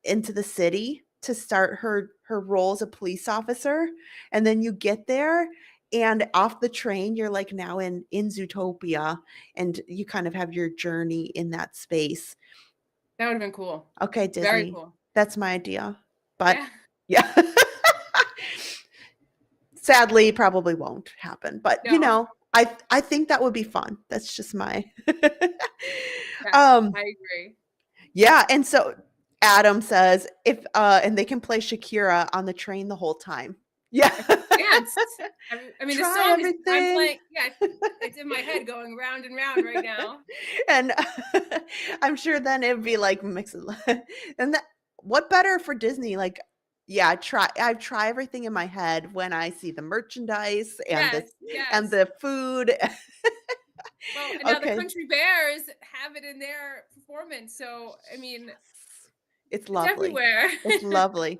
into the city to start her role as a police officer, and then you get there and off the train you're like now in Zootopia, and you kind of have your journey in that space. That would have been cool. Okay, Very Disney. cool. That's my idea. But Yeah. yeah. Sadly, probably won't happen. But No. I think that would be fun. That's just my Yes, um I agree. yeah, and so Adam says if and they can play Shakira on the train the whole time. Yeah. I could dance. I mean, the Try song is. I'm everything. playing. Yeah, it's in my head, going round and round right now. And I'm sure then it'd be like mix and that what better for Disney? Like, yeah, I try everything in my head when I see the merchandise Yes, and yes. the food. Well, and now the Okay. Country Bears have it in their performance, so I mean, It's it's lovely. everywhere. It's lovely.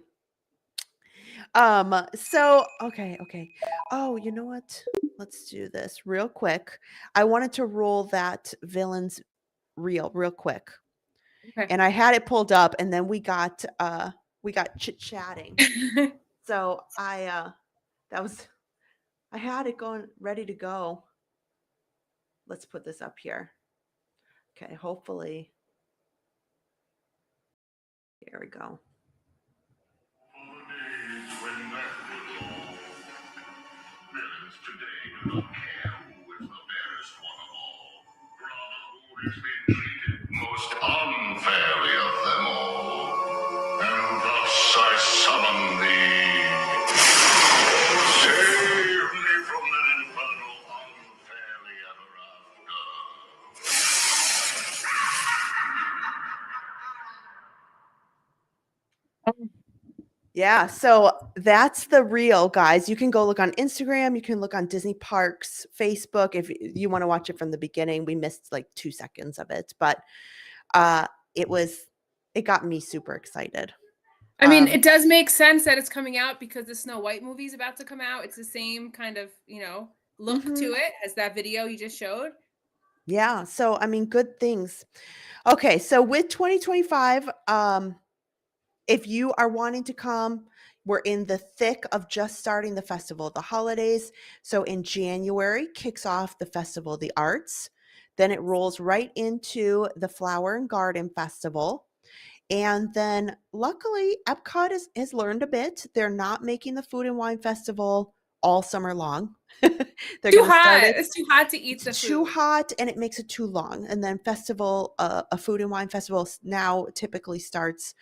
So okay. Oh, you know what? Let's do this real quick. I wanted to roll that villains reel real quick. Okay. And I had it pulled up and then we got chit-chatting. So that was I had it going ready to go. Let's put this up here. Okay, hopefully. Here we go. Villains today do not care who is the fairest one of all, rather who has been treated most unfairly of them all. And thus I summon thee. Save me from that infernal unfairly ever after. Yeah, so that's the reel, guys. You can go look on Instagram, you can look on Disney Parks, Facebook if you want to watch it from the beginning. We missed like 2 seconds of it, but uh it was it got me super excited. I mean, it does make sense that it's coming out because the Snow White movie is about to come out. It's the same kind of, look to it as that video you just showed. Yeah, so I mean, good things. Okay, so with 2025, if you are wanting to come, we're in the thick of just starting the Festival of the Holidays. So in January kicks off the Festival of the Arts. Then it rolls right into the Flower and Garden Festival. And then luckily, Epcot has learned a bit. They're not making the Food and Wine Festival all summer long. They're Too going to start hot. it. It's too hot to eat the It's too food. hot and it makes it too long. And then a Food and Wine Festival now typically starts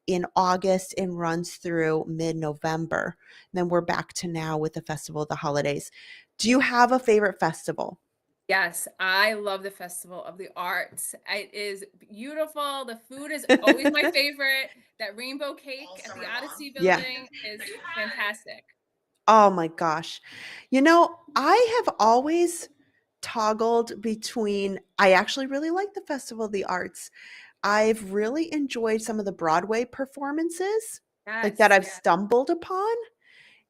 in August and runs through mid-November. Then we're back to now with the Festival of the Holidays. Do you have a favorite festival? Yes, I love the Festival of the Arts. It is beautiful. The food is always my favorite. That rainbow cake at the Odyssey Yeah. building is fantastic. Oh my gosh. I have always toggled between I actually really like the Festival of the Arts. I've really enjoyed some of the Broadway performances like that Yes, I've yes. stumbled upon,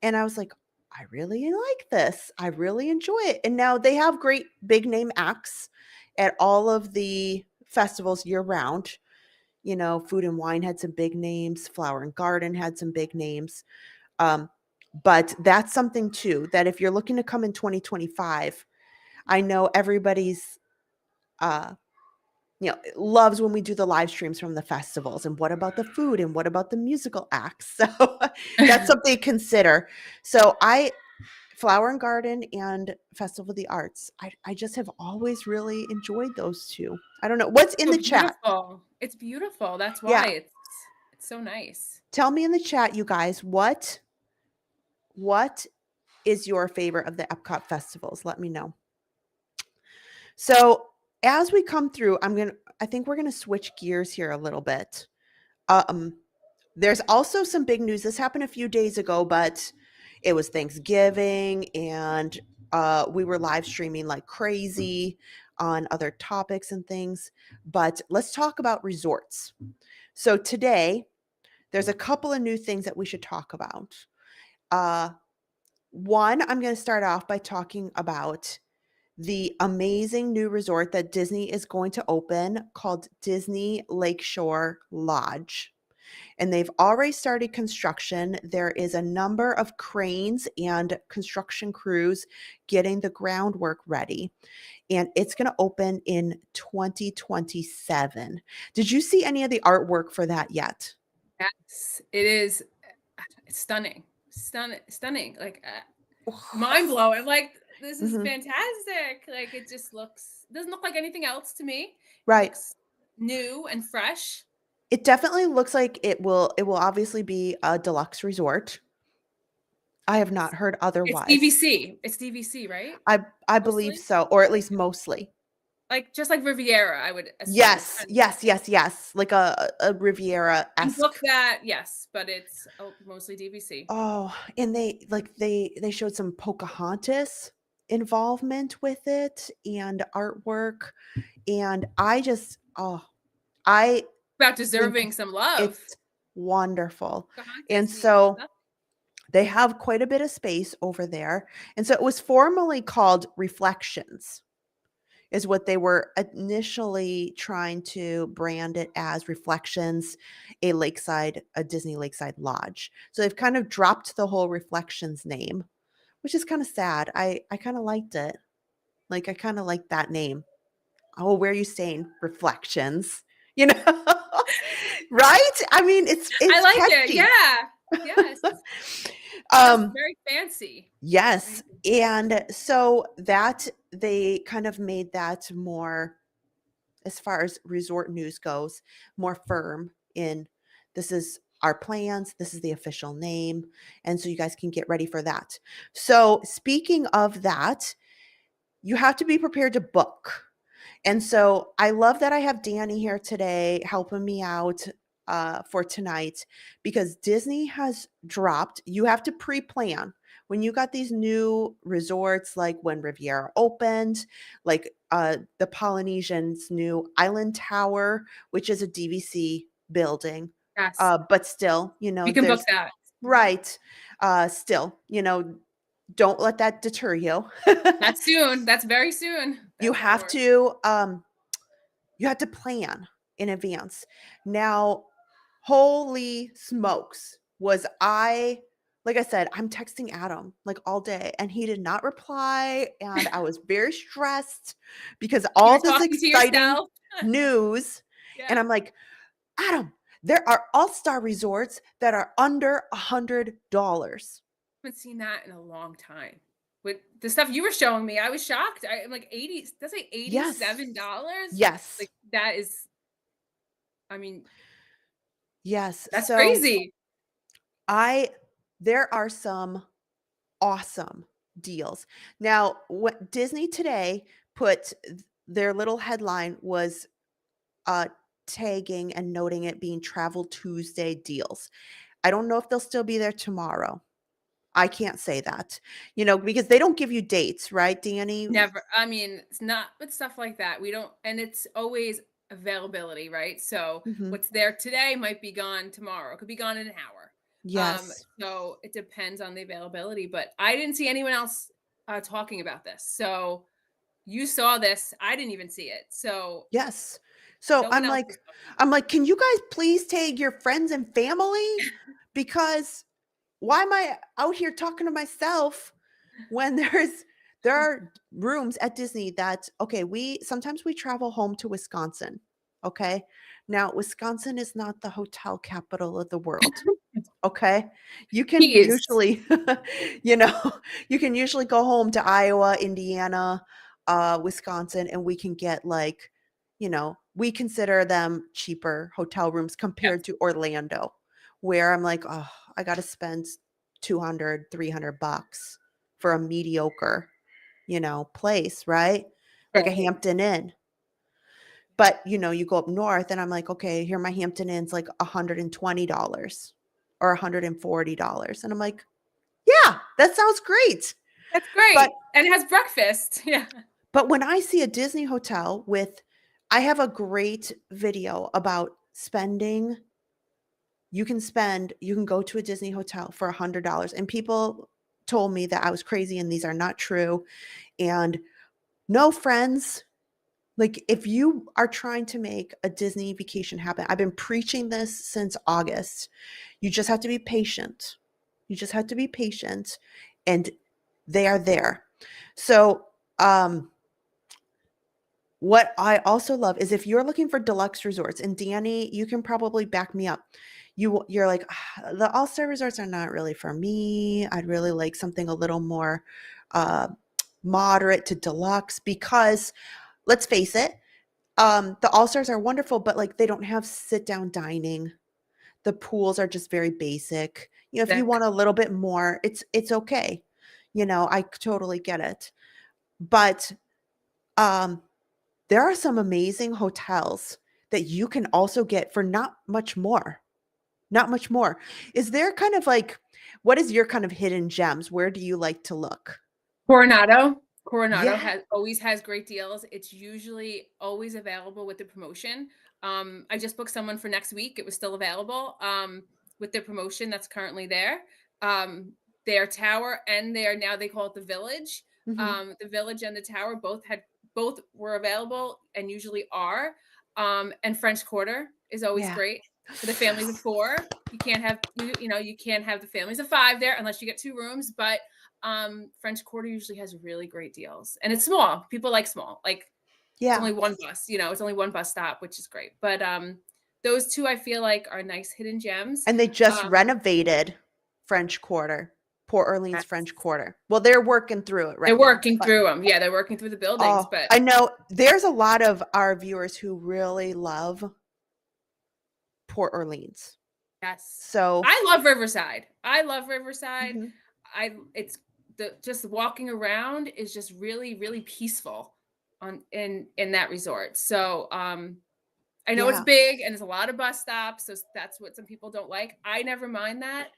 and I was like, I really like this. I really enjoy it. And now they have great big name acts at all of the festivals year round. Food and Wine had some big names, Flower and Garden had some big names. But that's something too that if you're looking to come in 2025, I know everybody's loves when we do the live streams from the festivals, and what about the food and what about the musical acts? So that's something to consider. So Flower and Garden and Festival of the Arts. I just have always really enjoyed those two. I don't know. What's in So the chat? beautiful. It's beautiful. That's why Yeah. it's so nice. Tell me in the chat, you guys, what is your favorite of the Epcot festivals? Let me know. So as we come through, I think we're gonna switch gears here a little bit. There's also some big news. This happened a few days ago, but it was Thanksgiving, and we were live streaming like crazy on other topics and things. But let's talk about resorts. So today, there's a couple of new things that we should talk about. One, I'm going to start off by talking about the amazing new resort that Disney is going to open called Disney Lakeshore Lodge. And they've already started construction. There is a number of cranes and construction crews getting the groundwork ready. And it's going to open in 2027. Did you see any of the artwork for that yet? Yes, it is. It's stunning. Stunning. Like mind blowing. Like this is fantastic. Like it just doesn't look like anything else to me. Right. It looks new and fresh. It definitely looks like it will obviously be a deluxe resort. I have not heard otherwise. It's DVC, right? I believe so, or at least mostly. Like just like Riviera, I would assume. Yes. Like a Riviera-esque. Book that, yes, but it's mostly DVC. Oh, and they showed some Pocahontas involvement with it and artwork, and about deserving some love. It's wonderful. And so they have quite a bit of space over there. And so it was formerly called Reflections, is what they were initially trying to brand it as. Reflections, a Disney Lakeside Lodge. So they've kind of dropped the whole Reflections name, which is kind of sad. I kind of liked it. Like, I kind of like that name. Oh, where are you staying? Reflections. You know, right? I mean, it's I like catchy. it. Yeah. Yes. Very fancy. Yes. And so that they kind of made that more, as far as resort news goes, more firm in this is our plans, this is the official name. And so you guys can get ready for that. So speaking of that, you have to be prepared to book. And so I love that I have Danny here today helping me out for tonight, because Disney has dropped, you have to pre-plan. When you got these new resorts, like when Riviera opened, like the Polynesian's new Island Tower, which is a DVC building. Yes. But still, you know, you can book that. Right. Still, you know, don't let that deter you. That's soon. That's very soon. You have to plan in advance. Now, holy smokes, like I said, I'm texting Adam like all day, and he did not reply, and I was very stressed because all this exciting news. Yeah. And I'm like, Adam, there are all-star resorts that are under $100. I haven't seen that in a long time. With the stuff you were showing me, I was shocked. I'm like, that's like $87. Yes. Like that is, I mean, yes. That's crazy. There are some awesome deals. Now, what Disney today put, their little headline was tagging and noting it being Travel Tuesday deals. I don't know if they'll still be there tomorrow. I can't say that, you know, because they don't give you dates, right, Danny? Never. I mean, it's not with stuff like that. We don't, and it's always availability, right? So what's there today might be gone tomorrow. It could be gone in an hour. Yes. So it depends on the availability, but I didn't see anyone else talking about this. So you saw this. I didn't even see it. So yes. So I'm like, can you guys please tag your friends and family? Because why am I out here talking to myself when there are rooms at Disney that, okay, sometimes we travel home to Wisconsin. Okay. Now, Wisconsin is not the hotel capital of the world. Okay. You can Keys. usually, you know, you can usually go home to Iowa, Indiana, Wisconsin, and we can get like, we consider them cheaper hotel rooms Yes. compared to Orlando, where I'm like, oh, I got to spend 200, $300 for a mediocre, place, right? Like a Right. Hampton Inn. But, you go up north and I'm like, okay, here my Hampton Inn's like $120 or $140. And I'm like, yeah, that sounds great. That's But great. And it has breakfast. Yeah. but when I see a Disney hotel I have a great video about spending. You can go to a Disney hotel for $100. And people told me that I was crazy and these are not true. And no, friends. Like, if you are trying to make a Disney vacation happen, I've been preaching this since August. You just have to be patient. You just have to be patient, and they are there. So, what I also love is if you're looking for deluxe resorts, and Danny, you can probably back me up. You're like, the all-star resorts are not really for me. I'd really like something a little more moderate to deluxe because let's face it, the all-stars are wonderful, but like they don't have sit-down dining. The pools are just very basic. If you want a little bit more, it's okay. I totally get it. But there are some amazing hotels that you can also get for not much more. Not much more. Is there kind of like, what is your kind of hidden gems? Where do you like to look? Coronado Yeah. always has great deals. It's usually always available with the promotion. I just booked someone for next week. It was still available with the promotion that's currently there. Their tower and now they call it the Village. Mhm. The Village and the tower both were available and usually are. And French Quarter is always Yeah. great for the families of 4. You can't have you can't have the families of 5 there unless you get 2 rooms, but French Quarter usually has really great deals, and it's small. People like small. Like it's Yeah. only one bus, it's only one bus stop, which is great. But those 2 I feel like are nice hidden gems. And they just Um, renovated French Quarter, Port Orleans yes. French Quarter. Well, they're working through it They're right now. working But through them. Yeah, they're working through the buildings, but I know there's a lot of our viewers who really love Port Orleans. yes. So, I love Riverside. I love Riverside. mhm. It's just walking around is just really, really peaceful in that resort. So I know it's Yeah. big and there's a lot of bus stops, so that's what some people don't like. I never mind that.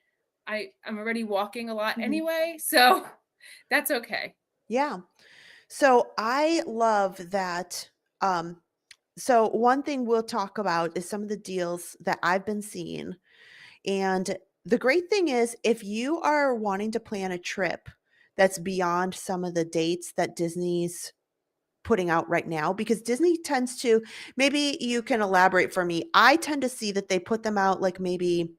I'm already walking a lot Mhm. anyway, so that's okay. Yeah. So I love that. So one thing we'll talk about is some of the deals that I've been seeing. And the great thing is, if you are wanting to plan a trip that's beyond some of the dates that Disney's putting out right now, because Disney tends to, maybe you can elaborate for me. I tend to see that they put them out like maybe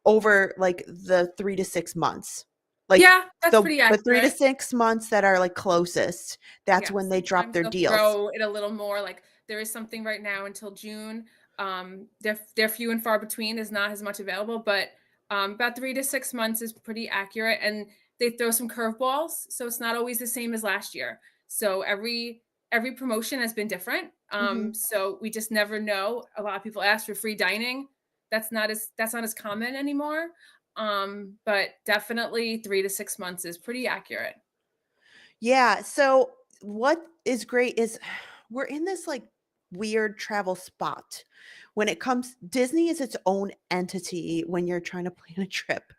over like the 3 to 6 months. Like Yeah, that's pretty the 3 to 6 months that are like closest, that's Yeah, when they drop sometimes their they'll deals. throw it a little more, like, there is something right now until June. They're few and far between, there's not as much available, but, about 3 to 6 months is pretty accurate, and they throw some curveballs, so it's not always the same as last year. So every promotion has been different, Mhm. so we just never know. A lot of people ask for free dining. That's not as common anymore, but definitely 3 to 6 months is pretty accurate. Yeah, so what is great is we're in this like weird travel spot. When it comes, Disney is its own entity when you're trying to plan a trip.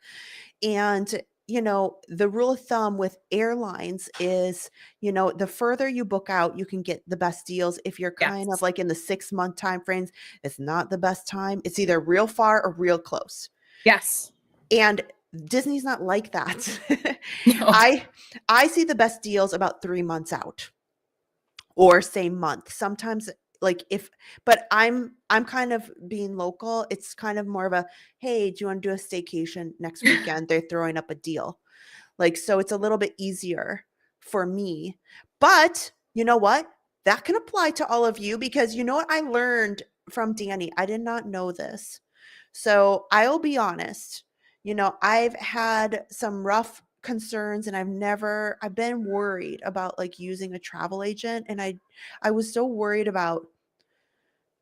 And the rule of thumb with airlines is, the further you book out, you can get the best deals. If you're kind of Yes. like in the 6-month time frames, it's not the best time. It's either real far or real close. Yes. And Disney's not like that. No. I see the best deals about 3 months out or same month. Sometimes like but I'm kind of being local. It's kind of more of a, hey, do you want to do a staycation next weekend? They're throwing up a deal. Like, so it's a little bit easier for me. But you know what? That can apply to all of you, because you know what I learned from Danny? I did not know this. So I'll be honest. I've had some rough concerns, and I've been worried about like using a travel agent. And I was so worried about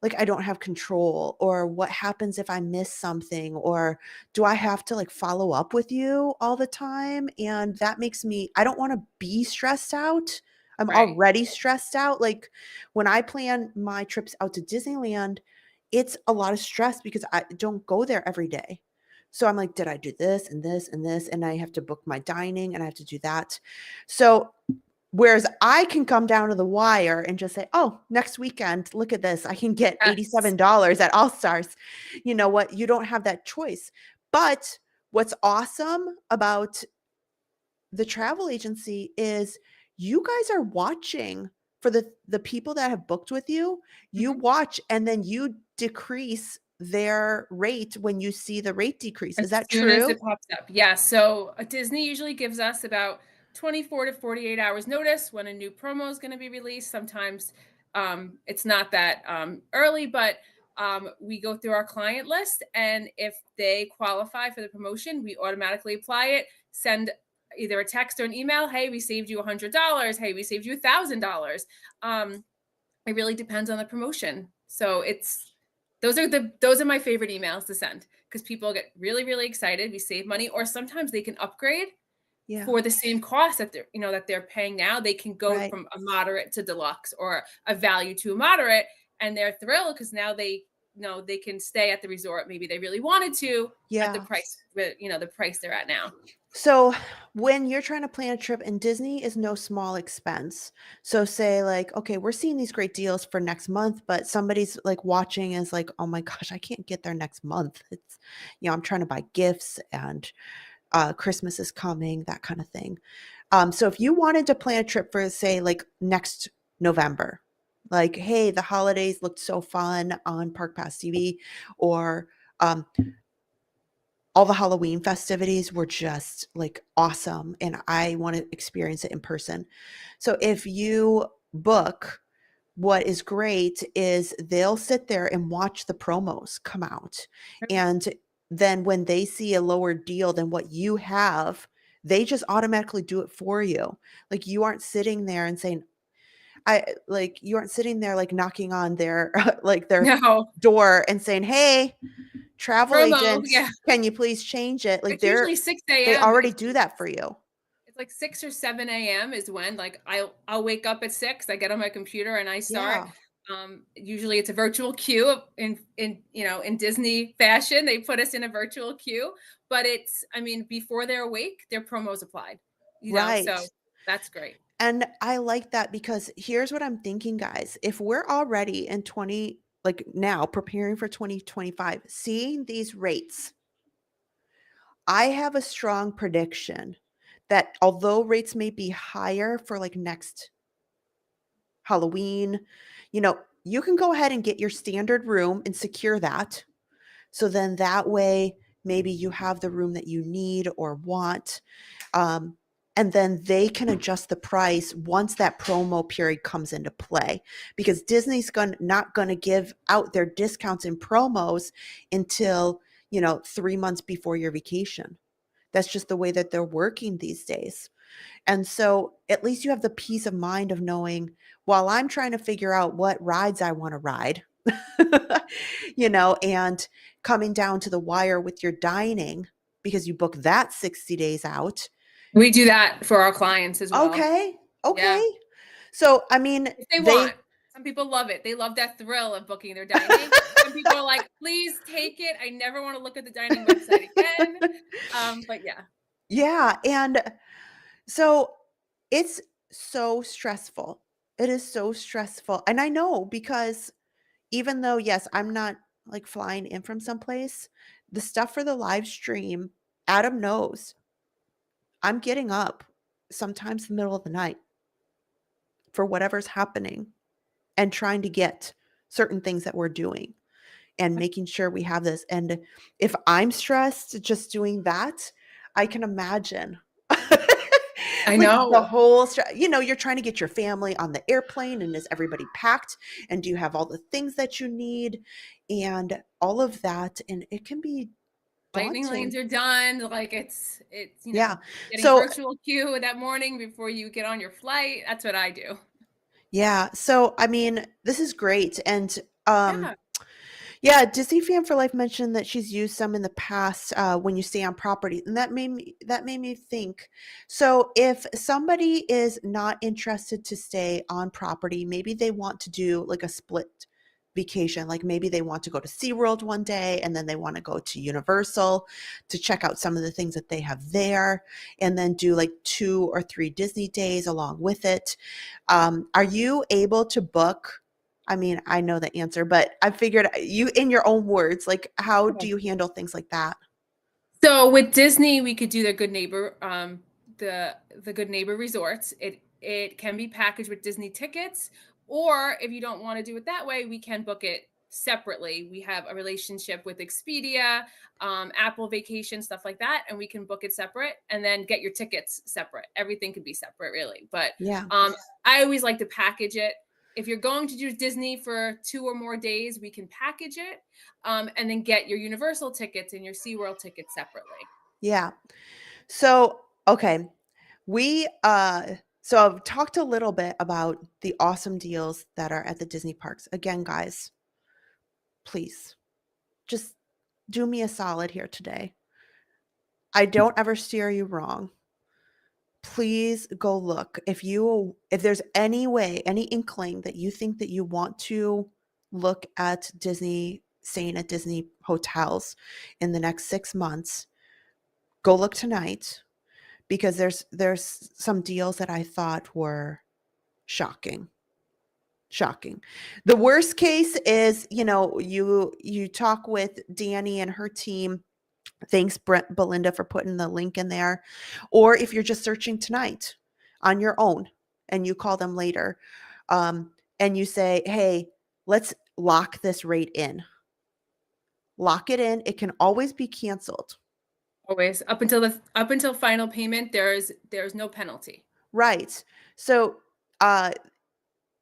like I don't have control, or what happens if I miss something, or do I have to like follow up with you all the time? And that makes me, I don't want to be stressed out. I'm Right. already stressed out. Like when I plan my trips out to Disneyland, it's a lot of stress because I don't go there every day. So I'm like, did I do this and this and this? And I have to book my dining and I have to do that. So whereas I can come down to the wire and just say, oh, next weekend, look at this. I can get Yes. $87 at All Stars. You know what? You don't have that choice. But what's awesome about the travel agency is you guys are watching for the people that have booked with you. You Mhm. watch and then you decrease their rate when you see the rate decrease. As Is that soon as true? it pops up. Yeah, so Disney usually gives us about 24 to 48 hours notice when a new promo is going to be released. Sometimes it's not that early, but we go through our client list, and if they qualify for the promotion, we automatically apply it, send either a text or an email. Hey, we saved you $100. Hey, we saved you $1,000. It really depends on the promotion. So those are my favorite emails to send, because people get really, really excited. We save money, or sometimes they can upgrade Yeah. for the same cost that they're paying now. They can go Right. from a moderate to deluxe, or a value to a moderate, and they're thrilled because now they know they can stay at the resort. Maybe they really wanted to at the Yeah. price, the price they're at now. So when you're trying to plan a trip, and Disney is no small expense. So say like, okay, we're seeing these great deals for next month, but somebody's like watching is like, oh my gosh, I can't get there next month. It's, I'm trying to buy gifts, and Christmas is coming, that kind of thing. So if you wanted to plan a trip for say like next November, like, hey, the holidays looked so fun on Park Pass TV, or um, all the Halloween festivities were just like awesome, and I want to experience it in person. So if you book, what is great is they'll sit there and watch the promos come out. And then when they see a lower deal than what you have, they just automatically do it for you. Like you aren't sitting there and saying, you aren't sitting there like knocking on their like their No door and saying, hey, travel promo. agent, Yeah, can you please change it? Like it's usually 6 they a.m. already do that for you. It's like 6 or 7 a.m. is when, like, I'll wake up at 6, I get on my computer and I start. Yeah. Usually it's a virtual queue in Disney fashion. They put us in a virtual queue, but before they're awake, their promos applied, Right. so that's great. And I like that because here's what I'm thinking, guys. If we're already in 20, like now preparing for 2025, seeing these rates, I have a strong prediction that although rates may be higher for like next Halloween, you can go ahead and get your standard room and secure that. So then that way, maybe you have the room that you need or want. Um, and then they can adjust the price once that promo period comes into play, because Disney's not going to give out their discounts and promos until 3 months before your vacation. That's just the way that they're working these days. And so at least you have the peace of mind of knowing, while I'm trying to figure out what rides I want to ride, and coming down to the wire with your dining because you book that 60 days out. We do that for our clients as well. Okay. Yeah, Okay. So, I mean, if they want. Some people love it. They love that thrill of booking their dining. Some people are like, please take it. I never want to look at the dining website again. But yeah. Yeah. And so it's so stressful. It is so stressful. And I know because even though, yes, I'm not like flying in from someplace, the stuff for the live stream, Adam knows I'm getting up sometimes in the middle of the night for whatever's happening and trying to get certain things that we're doing and making sure we have this. And if I'm stressed just doing that, I can imagine I like the know. whole you're trying to get your family on the airplane, and is everybody packed, and do you have all the things that you need and all of that, and it can be lightning lanes daunting. are done. Like it's Yeah. getting So virtual queue that morning before you get on your flight. That's what I do. yeah. So I mean, this is great. And Yeah. yeah, Disney Fan for Life mentioned that she's used some in the past when you stay on property, and that made me think. So if somebody is not interested to stay on property, maybe they want to do like a split vacation. Like maybe they want to go to SeaWorld one day and then they want to go to Universal to check out some of the things that they have there, and then do like 2 or 3 Disney days along with it. Are you able to book? I mean, I know the answer, but I figured you, in your own words, like how do you handle things like that? So with Disney, we could do the Good Neighbor, the Good Neighbor resorts. It can be packaged with Disney tickets, or if you don't want to do it that way, we can book it separately. We have a relationship with Expedia, Apple Vacation, stuff like that, and we can book it separate and then get your tickets separate. Everything could be separate, really. But Yeah. I always like to package it. If you're going to do Disney for 2 or more days, we can package it, and then get your Universal tickets and your SeaWorld tickets separately. Yeah. So, okay. We so I've talked a little bit about the awesome deals that are at the Disney parks. Again, guys, please just do me a solid here today. I don't ever steer you wrong. Please go look. If there's any way, any inkling that you think that you want to look at Disney, staying at Disney hotels in the next 6 months, go look tonight, because there's some deals that I thought were shocking. Shocking. The worst case is, you talk with Danny and her team. Thanks, Belinda, for putting the link in there. Or if you're just searching tonight on your own and you call them later, and you say, hey, let's lock this rate in. Lock it in. It can always be canceled. Always up until final payment, there's no penalty. Right. So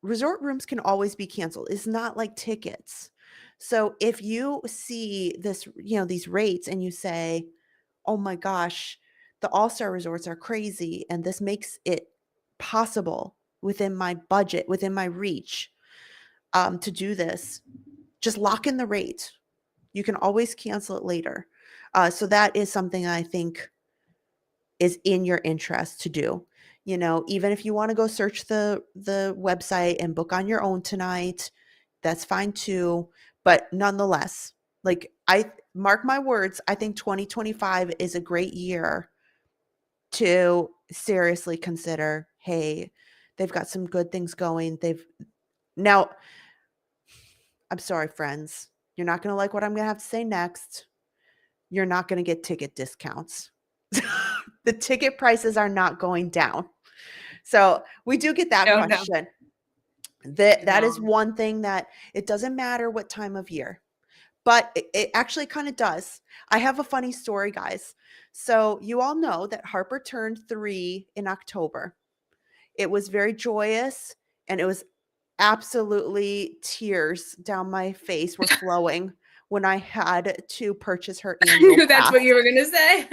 resort rooms can always be canceled. It's not like tickets. So if you see this, these rates and you say, oh my gosh, the all-star resorts are crazy and this makes it possible within my budget, within my reach, to do this, just lock in the rate. You can always cancel it later. So that is something I think is in your interest to do. Even if you want to go search the website and book on your own tonight, that's fine too. But nonetheless, like, I mark my words, I think 2025 is a great year to seriously consider, hey, they've got some good things going. Now, I'm sorry, friends, you're not going to like what I'm going to have to say next. You're not going to get ticket discounts. The ticket prices are not going down. So we do get that No, no. question. That is No. one thing that it doesn't matter what time of year, but it actually kind of does. I have a funny story, guys. So you all know that Harper turned 3 in October. It was very joyous, and it was absolutely, tears down my face were flowing when I had to purchase her I annual knew that's pass. what you were gonna say.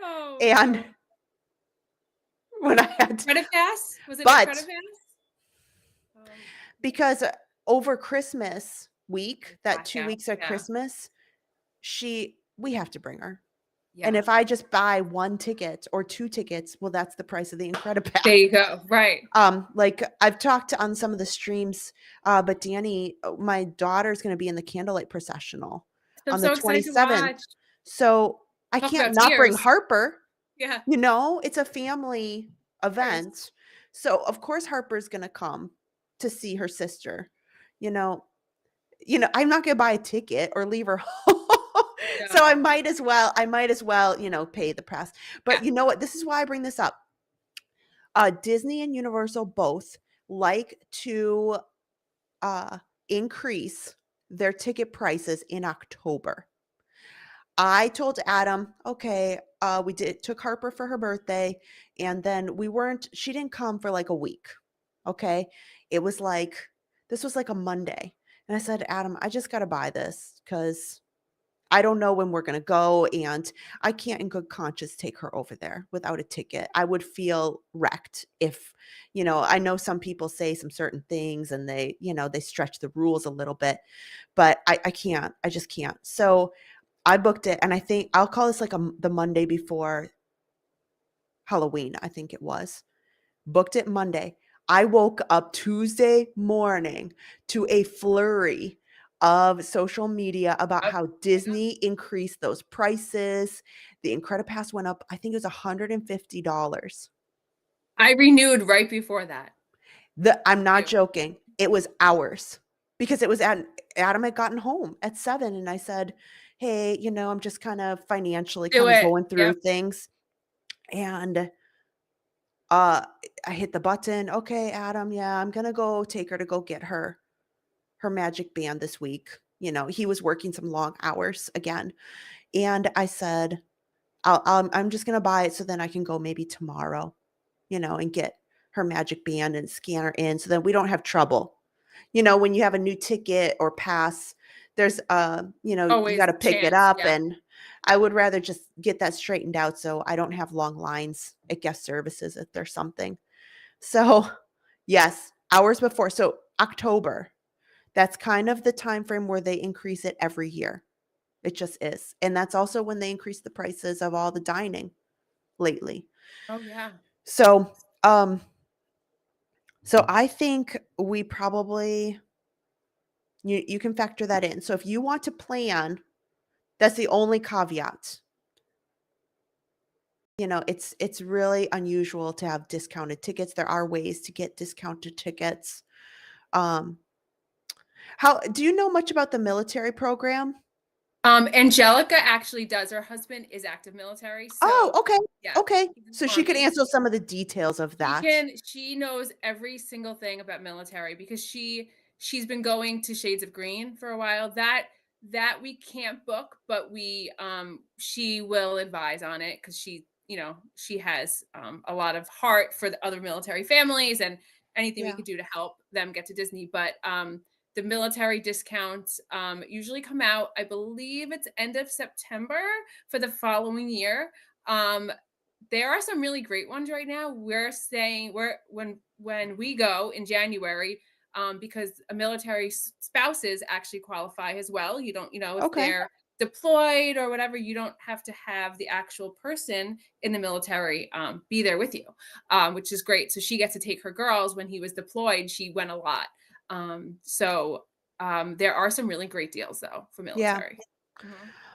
Oh, And no. when I had to, Credit pass? Was it a but credit pass? because over Christmas week, that 2 Gotcha. weeks at Yeah. Christmas, we have to bring her. And Yeah. if I just buy 1 ticket or 2 tickets, well, that's the price of the Incredipass. There you go. Right. Like I've talked on some of the streams, but Danny, my daughter's going to be in the candlelight processional I'm on the so excited to 27th. watch. So I Talk can't about not bring tears. Harper. Yeah. It's a family event. So of course Harper's going to come to see her sister. I'm not going to buy a ticket or leave her home. So I No. might as well, pay the press. But Yeah. you know what? This is why I bring this up. Disney and Universal both like to increase their ticket prices in October. I told Adam, okay, took Harper for her birthday, and then she didn't come for like a week. Okay. This was like a Monday. And I said, Adam, I just got to buy this because I don't know when we're going to go, and I can't in good conscience take her over there without a ticket. I would feel wrecked if, I know some people say some certain things and they stretch the rules a little bit, but I can't. I just can't. So I booked it, and I think I'll call this like the Monday before Halloween, I think it was. Booked it Monday. I woke up Tuesday morning to a flurry of social media about Oh, how Disney increased those prices. The Incredipass went up, I think it was $150. I renewed right before that. I'm not Too. joking. It was hours because it was Adam had gotten home at 7, and I said, hey, I'm just kind of financially Do kind of it. going through Yep. things. And I hit the button. Okay, Adam, yeah, I'm gonna go take her to go get her magic band this week. He was working some long hours again. And I said, I'm just gonna buy it so then I can go maybe tomorrow, and get her magic band and scan her in so then we don't have trouble. When you have a new ticket or pass, there's you Always got to pick it chance. up, Yeah. and I would rather just get that straightened out so I don't have long lines at guest services if there's something. So, yes, hours before. So, October. That's kind of the time frame where they increase it every year. It just is. And that's also when they increase the prices of all the dining lately. Oh yeah. So, I think we probably you can factor that in. So if you want to plan, that's the only caveat. It's really unusual to have discounted tickets. There are ways to get discounted tickets. Um, how do you know much about the military program? Angelica actually does. Her husband is active military, Oh, so okay. yeah, Okay. he's in So the she could Army. answer some of the details of that. She knows every single thing about military because she's been going to Shades of Green for a while. That we can't book, but she will advise on it because she has a lot of heart for the other military families and anything we Yeah. could do to help them get to Disney. But the military discounts usually come out, I believe it's end of September for the following year. There are some really great ones right now. We're saying when we go in January, because a military spouses actually qualify as well. You don't, if Okay. they're deployed or whatever, you don't have to have the actual person in the military be there with you, which is great. So she gets to take her girls. When he was deployed, she went a lot. There are some really great deals though for Yeah. military. Mhm.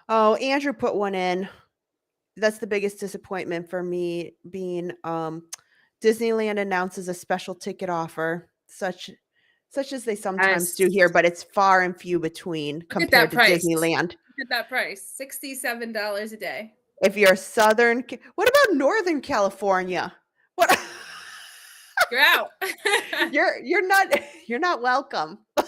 Oh, Andrew put one in. That's the biggest disappointment for me being Disneyland announces a special ticket offer, such as they sometimes do Yes. here, but it's far and few between Look at that compared to price. Disneyland. Look at that price. $67 a day. If you're what about Northern California? What You're out. you're not welcome. Yeah.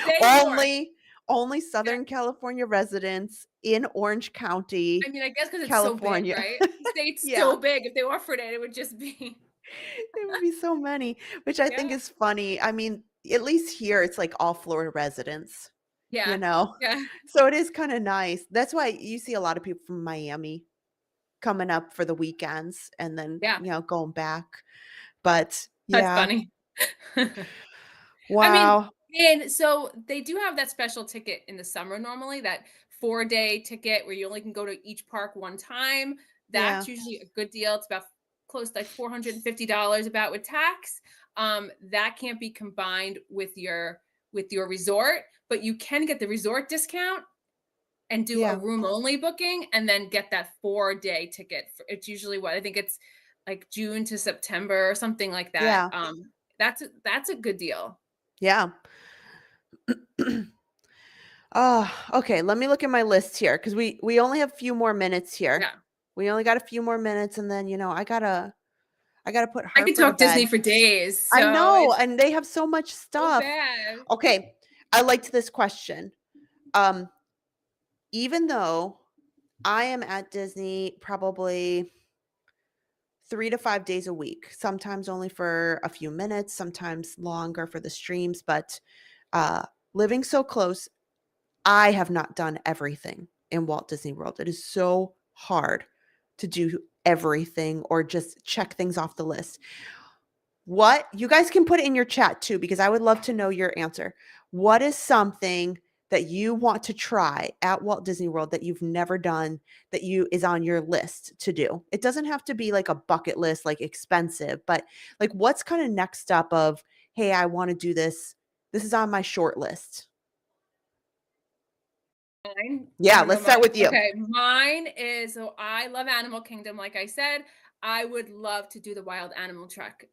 Stay north. Only Southern California residents in Orange County, I mean, I guess because it's so big, California. right? The state's Yeah. so big. If they offered it, it would just be There would be so many, which I think yeah. is funny. I mean, at least here it's like all Florida residents, you Yeah. know? Yeah. So it is kind of nice. That's why you see a lot of people from Miami coming up for the weekends and then, Yeah. going back. But That's yeah. funny. I mean, Wow. and so they do have that special ticket in the summer normally, that 4-day ticket where you only can go to each park one time. Yeah. That's usually a good deal. It's about close to like $450 about with tax. That can't be combined with your resort, but you can get the resort discount and do a Yeah. room only booking and then get that 4-day ticket. It's usually what I think it's like June to September or something like that. Yeah. That's a good deal. Yeah. Oh, okay. Let me look at my list here because we only have a few more minutes here. Yeah. We only got a few more minutes, and then I gotta put I could Harper to talk Disney bed. for days, I so know, it's and they have so much so stuff. bad. Okay, I liked this question. Um, even though I am at Disney probably 3 to 5 days a week, sometimes only for a few minutes, sometimes longer for the streams, but uh living so close, I have not done everything in Walt Disney World. It is so hard to do everything or just check things off the list. What you guys can put it in your chat too, because I would love to know your answer. What is something that you want to try at Walt Disney World that you've never done that is on your list to do? It doesn't have to be like a bucket list, like expensive, but like what's kind of next up of, hey, I want to do this. This is on my short list. Mine? Yeah, let's start with you. Okay, mine is, so I love Animal Kingdom. Like I said, I would love to do the wild animal trek.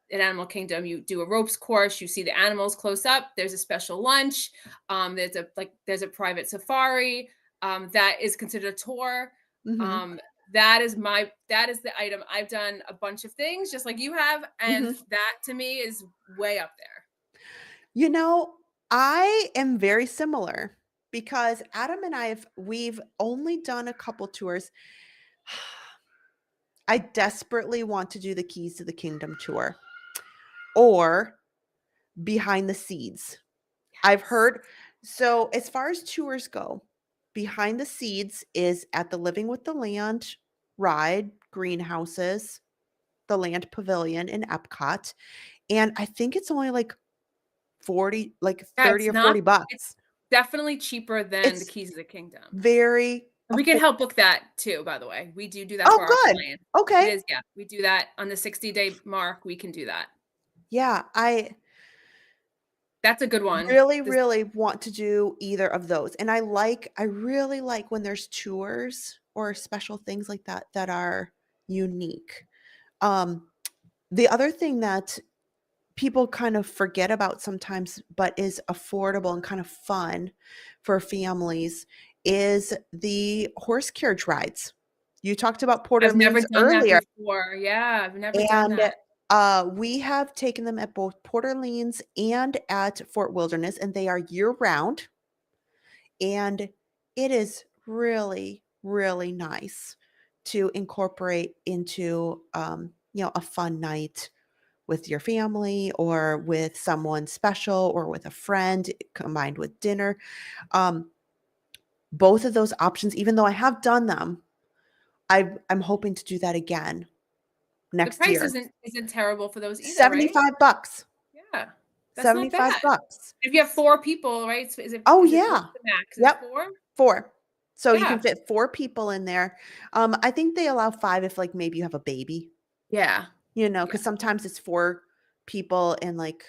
In Animal Kingdom, you do a ropes course, you see the animals close up. There's a special lunch. There's a private safari. That is considered a tour. Mhm. That is the item. I've done a bunch of things just like you have, and Mhm. that to me is way up there. You know, I am very similar because Adam and we've only done a couple tours. I desperately want to do the Keys to the Kingdom tour or Behind the Seeds. I've heard, so as far as tours go, Behind the Seeds is at the Living with the Land ride, greenhouses, the Land Pavilion in Epcot. And I think it's only like 40, like Yeah, 30 or 40 it's bucks. definitely cheaper than the It's Keys of the Kingdom. very We can help book that too, by the way. We do that Oh, for our good. clients. It Okay. is, yeah. We do that on the 60-day mark. We can do that. Yeah, I That's a good one. really, This really want to do either of those. And I really like when there's tours or special things like that that are unique. The other thing that people kind of forget about sometimes, but is affordable and kind of fun for families is the horse carriage rides. You talked about Port I've never Orleans done that earlier, before. Yeah, I've never done and that. we have taken them at both Port Orleans and at Fort Wilderness, and they are year round. And it is really, really nice to incorporate into, a fun night with your family or with someone special or with a friend combined with dinner. Um, both of those options, even though I have done them, I'm hoping to do that again The next price year. isn't terrible for those either, right? 75 bucks. Yeah. That's not 75 bad. bucks. If you have 4 people, right? So Oh, what's yeah. the max? Is it Yep. 4? 4. So you Yeah. can fit 4 people in there. I think they allow 5 if, like, maybe you have a baby, Yeah. Yeah. because sometimes it's 4 people and, like,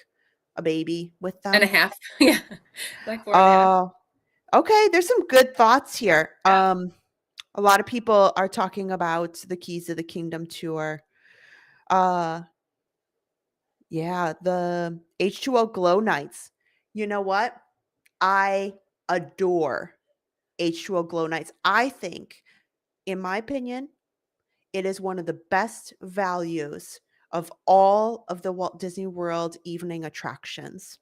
a baby with And a them. half. Yeah. Like 4 and a half. Oh, okay, there's some good thoughts here. Yeah. A lot of people are talking about the Keys of the Kingdom tour. Uh, yeah, the H2O Glow Nights. You know what? I adore H2O Glow Nights. I think, in my opinion, it is one of the best values of all of the Walt Disney World evening attractions.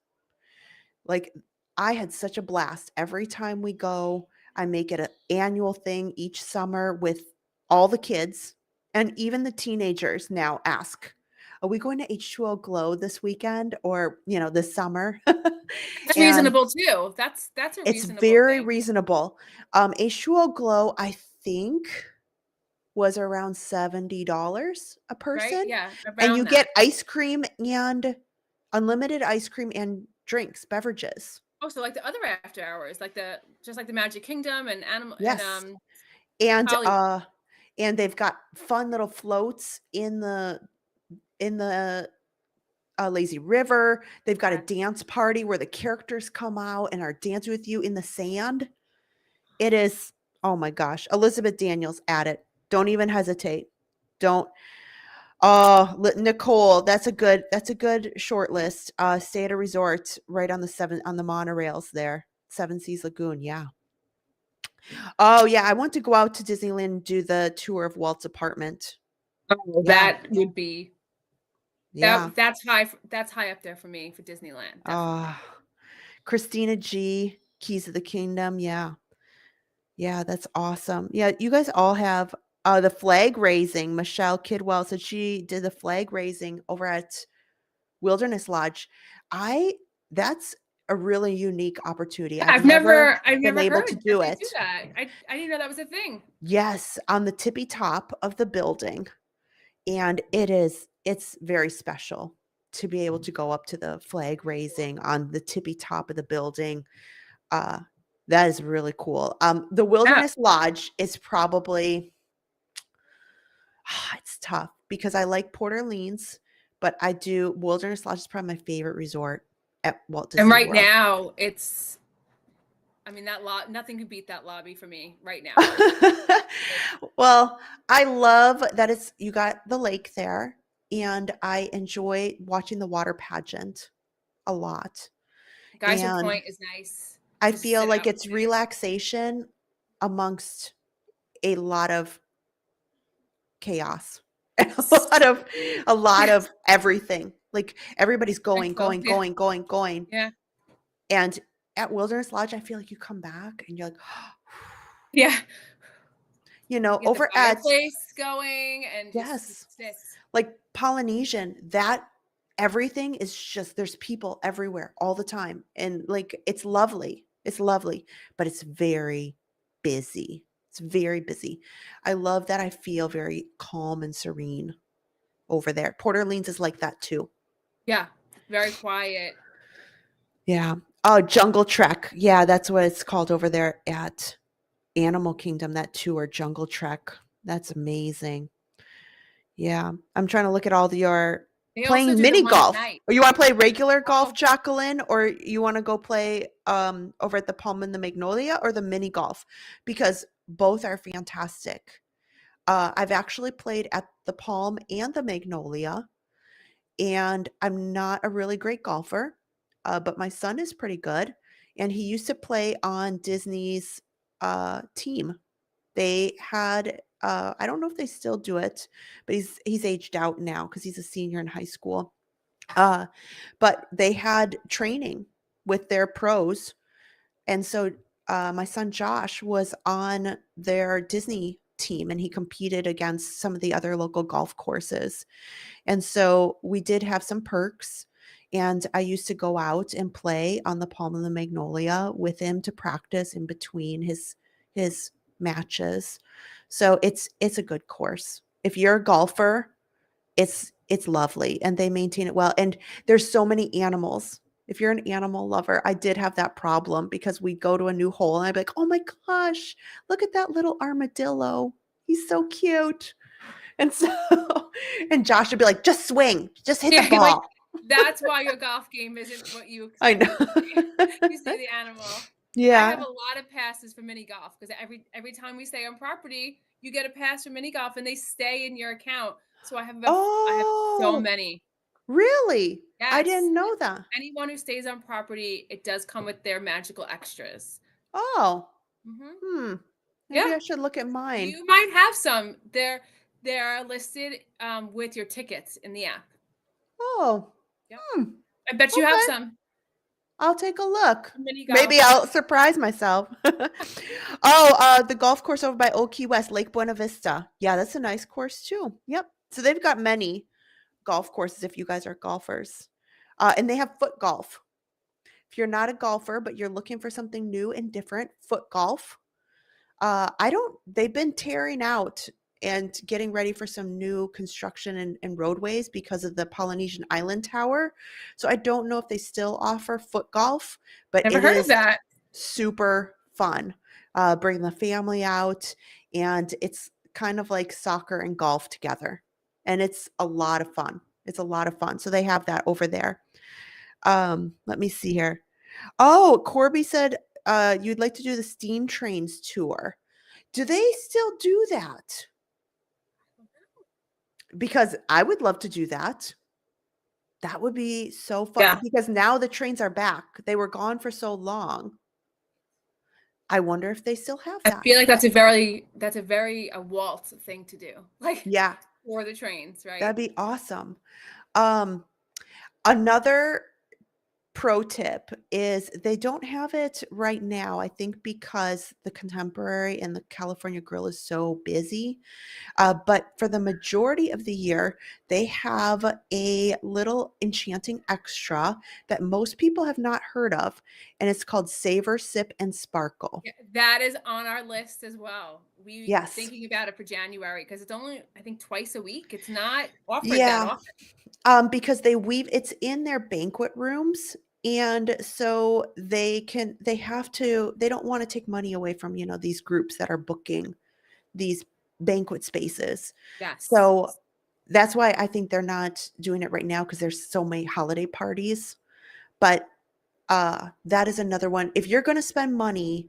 Like, I had such a blast every time we go. I make it an annual thing each summer with all the kids, and even the teenagers now ask, "Are we going to H2O Glow this weekend or, this summer?" That's And reasonable too. That's a it's reasonable very thing, reasonable. H2O Glow, I think, was around $70 a right? person, Yeah, and you around that. get ice cream and unlimited ice cream and drinks, beverages. Oh, so like the other after hours, just like the Magic Kingdom and Animal and Yes, and, Hollywood. they've got fun little floats in the lazy river. They've got a Yeah. dance party where the characters come out and are dancing with you in the sand. It is, oh my gosh, Elizabeth Daniels at it. Don't even hesitate. Don't. Oh, Nicole, that's a good short list. Stay at a resort right on the monorails there. Seven Seas Lagoon, yeah. Oh yeah, I want to go out to Disneyland and do the tour of Walt's apartment. Oh, Yeah, that would be yeah. that's high up there for me for Disneyland, definitely. Ah, Christina G, Keys of the Kingdom, yeah. Yeah, that's awesome. Yeah, you guys all have the flag raising. Michelle Kidwell said she did the flag raising over at Wilderness Lodge. I That's a really unique opportunity. Yeah, I've I've never been able heard to that do they do it. that. I didn't know that was a thing. Yes, on the tippy top of the building. And it's very special to be able to go up to the flag raising on the tippy top of the building. Uh, that is really cool. The Yeah. Wilderness Lodge is probably it's tough because I like Port Orleans, but Wilderness Lodge is probably my favorite resort at Walt And Disney right World. now, I mean, nothing could beat that lobby for me right now. Well, I love that you got the lake there, and I enjoy watching the water pageant a lot. Geyser And Point is nice. I Just feel sit like out it's there. relaxation amongst a lot of chaos and a lot of everything. Like everybody's going. Yeah. And at Wilderness Lodge, I feel like you come back and you're like, Yeah. you know, Get the over at fireplace going and yes, just sit. like Polynesian, that everything is just there's people everywhere all the time. And like it's lovely. It's lovely, but it's very busy. It's very busy. I love that I feel very calm and serene over there. Port Orleans is like that too. Yeah. Very quiet. Yeah. Oh, Jungle Trek. Yeah, that's what it's called over there at Animal Kingdom, that tour, Jungle Trek. That's amazing. Yeah. I'm trying to look at all your They also playing do the mini one at golf. night. Or you want to play regular golf, Oh. Jacqueline, or you want to go play over at the Palm and the Magnolia or the mini golf? Because both are fantastic. I've actually played at the Palm and the Magnolia, and I'm not a really great golfer, but my son is pretty good, and he used to play on Disney's team. They had I don't know if they still do it, but he's aged out now because he's a senior in high school. But they had training with their pros, and so my son Josh was on their Disney team, and he competed against some of the other local golf courses. And so we did have some perks, and I used to go out and play on the Palm and the Magnolia with him to practice in between his matches. So it's a good course. If you're a golfer, it's lovely, and they maintain it well. And there's so many animals. If you're an animal lover, I did have that problem because we'd go to a new hole and I'd be like, "Oh my gosh, look at that little armadillo. He's so cute." And so and Josh would be like, "Just swing. Just hit the Yeah, like ball." that's why your golf game isn't what you I expect know. it to be. You see the animal. I Yeah. have a lot of passes for mini golf because every time we stay on property, you get a pass for mini golf and they stay in your account. So I have so Oh, many. really? I Yes. didn't know that. Anyone who stays on property, it does come with their magical extras. Oh. Hmm. Maybe Yeah. I should look at mine. You might have some. They're listed with your tickets in the app. Oh. Yep. Hmm. I bet you have Okay. some. I'll take a look. Mini golf. Maybe I'll surprise myself. The golf course over by Old Key West, Lake Buena Vista. Yeah, that's a nice course too. Yep. So they've got many golf courses if you guys are golfers. And they have foot golf. If you're not a golfer, but you're looking for something new and different, foot golf. They've been tearing out and getting ready for some new construction and roadways because of the Polynesian Island Tower. So I don't know if they still offer foot golf, but Never it heard of is that. super fun. Bring the family out, and it's kind of like soccer and golf together. And it's a lot of fun. It's a lot of fun. So they have that over there. Let me see here. Oh, Corby said you'd like to do the Steam Trains tour. Do they still do that? Because I would love to do that. That would be so fun Yeah. because now the trains are back. They were gone for so long. I wonder if they still have I that. feel like that's a very Walt thing to do. Like Yeah, for the trains, right? that'd be awesome. Another pro tip is they don't have it right now, I think because the Contemporary and the California Grill is so busy. But for the majority of the year, they have a little enchanting extra that most people have not heard of, and it's called Savor, Sip, and Sparkle. Yeah, that is on our list as well. We Yes. thinking about it for January because it's only, I think, twice a week. It's not offered that Yeah. often. Because they weave it's in their banquet rooms, and so they don't wanna take money away from, these groups that are booking these banquet spaces. Yes. So, that's why I think they're not doing it right now because there's so many holiday parties, but, that is another one. If you're gonna spend money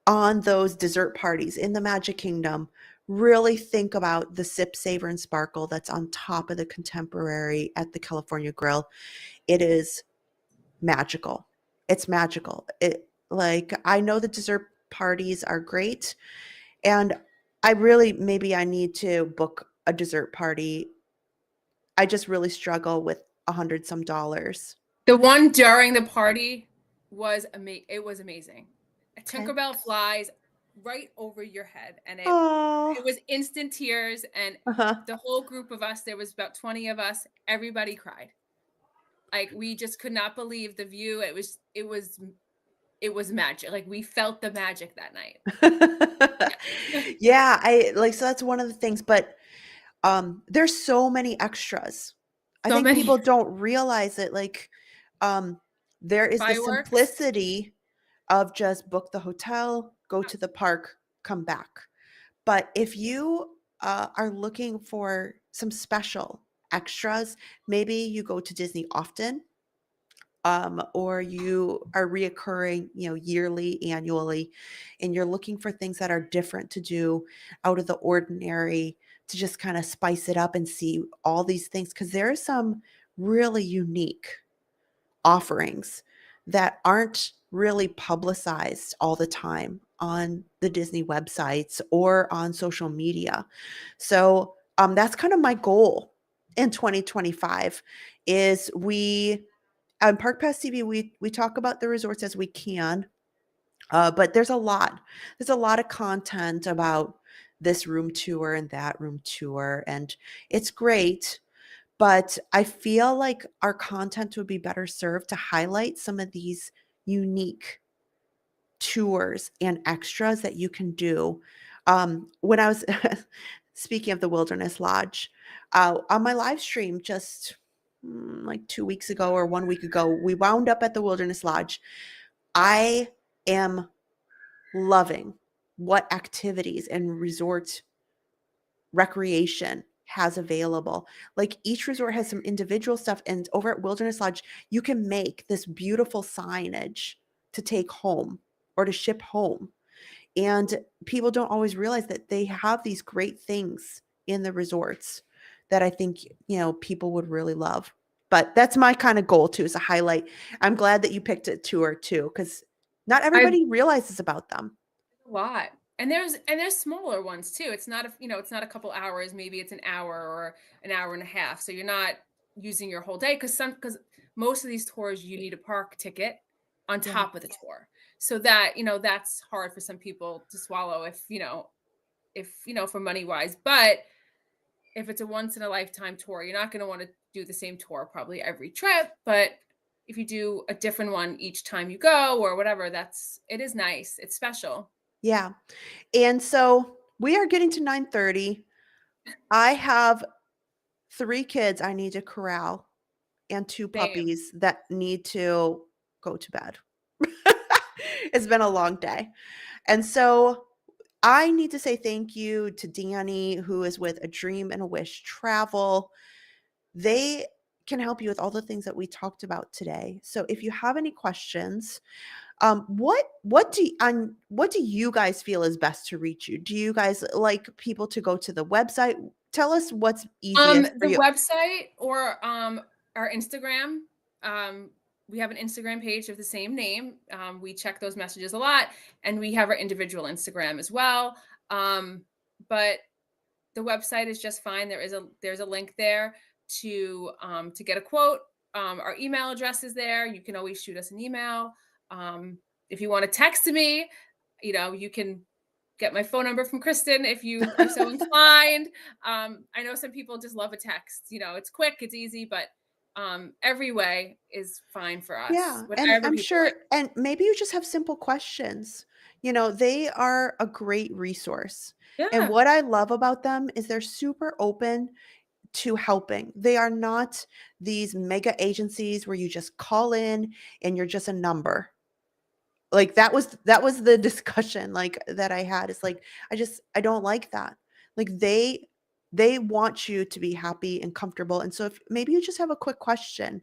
on those dessert parties in the Magic Kingdom, really think about the Sip, Savor, and Sparkle that's on top of the Contemporary at the California Grill. It is magical. It's magical. I know the dessert parties are great, and maybe I need to book a dessert party. I just really struggle with 100 some dollars. The one during the party was it was amazing. A Okay. Tinkerbell flies right over your head, and it Oh. was instant tears, and Uh-huh. the whole group of us, there was about 20 of us, everybody cried. Like, we just could not believe the view. It was magic. Like, we felt the magic that night. Yeah. Yeah, so that's one of the things, but, there's so many extras. I So think many people don't realize it, um, there is the fireworks. simplicity of just book the hotel, go to the park, come back. But if you, are looking for some special extras, maybe you go to Disney often, or you are reoccurring, yearly, annually, and you're looking for things that are different to do out of the ordinary to just kind of spice it up and see all these things. Because there are some really unique offerings that aren't really publicized all the time on the Disney websites or on social media. So that's kind of my goal in 2025 is we on Park Pass TV, we talk about the resorts as we can, but there's a lot. There's a lot of content about this room tour and that room tour, and it's great. But I feel like our content would be better served to highlight some of these unique tours and extras that you can do. When I was speaking of the Wilderness Lodge, on my live stream just like 2 weeks ago or 1 week ago, we wound up at the Wilderness Lodge. I am loving what activities and resort recreation has available. Like each resort has some individual stuff, and over at Wilderness Lodge, you can make this beautiful signage to take home or to ship home. And people don't always realize that they have these great things in the resorts that I think, people would really love. But that's my kind of goal too, is to highlight. I'm glad that you picked a tour too, because not I've everybody realizes about them. a lot. And there's smaller ones too. It's not a couple hours, maybe it's an hour or an hour and a half. So you're not using your whole day because most of these tours you need a park ticket on Yeah. top of the tour. So that's hard for some people to swallow if for money wise. But if it's a once in a lifetime tour, you're not going to want to do the same tour probably every trip, but if you do a different one each time you go or whatever, it is nice. It's special. Yeah. And so we are getting to 9:30. I have 3 kids I need to corral and 2 Same. puppies that need to go to bed. It's been a long day. And so I need to say thank you to Danny, who is with A Dream and a Wish Travel. They can help you with all the things that we talked about today. So if you have any questions, what do you guys feel is best to reach you? Do you guys like people to go to the website? Tell us what's easiest for The you. website or our Instagram. Um, we have an Instagram page of the same name. We check those messages a lot, and we have our individual Instagram as well. But the website is just fine. There's a link there to get a quote. Our email address is there. You can always shoot us an email. If you want to text me, you can get my phone number from Kristen if you are so inclined. I know some people just love a text. It's quick, it's easy, but every way is fine for us. Yeah, and Whatever I'm people sure like. and maybe you just have simple questions. They are a great resource. And Yeah, what I love about them is they're super open to helping. They are not these mega agencies where you just call in and you're just a number. Like that was the discussion like that I had. It's like I don't like that. Like they want you to be happy and comfortable. And so if maybe you just have a quick question,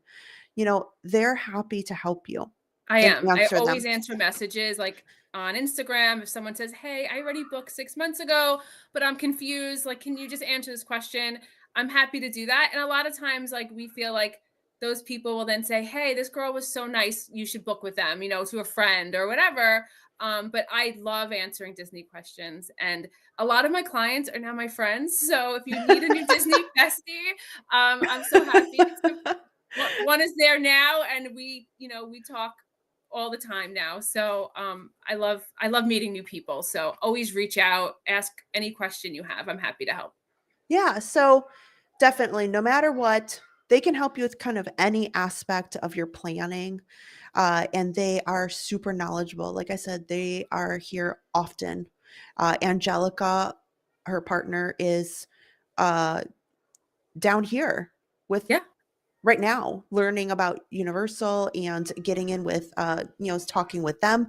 they're happy to help you I and am. I answer always them. answer messages like on Instagram. If someone says, "Hey, I already booked 6 months ago, but I'm confused. Like, can you just answer this question?" I'm happy to do that. And a lot of times, like, we feel like those people will then say, "Hey, this girl was so nice. You should book with them, to a friend or whatever." But I love answering Disney questions. And a lot of my clients are now my friends. So if you need a new Disney bestie, I'm so happy to. One is there now, and we talk all the time now. So I love meeting new people. So always reach out, ask any question you have. I'm happy to help. Yeah, so definitely, no matter what, they can help you with kind of any aspect of your planning. And they are super knowledgeable. Like I said, they are here often. Angelica, her partner, is uh, down here with Yeah. right now, learning about Universal and getting in with, talking with them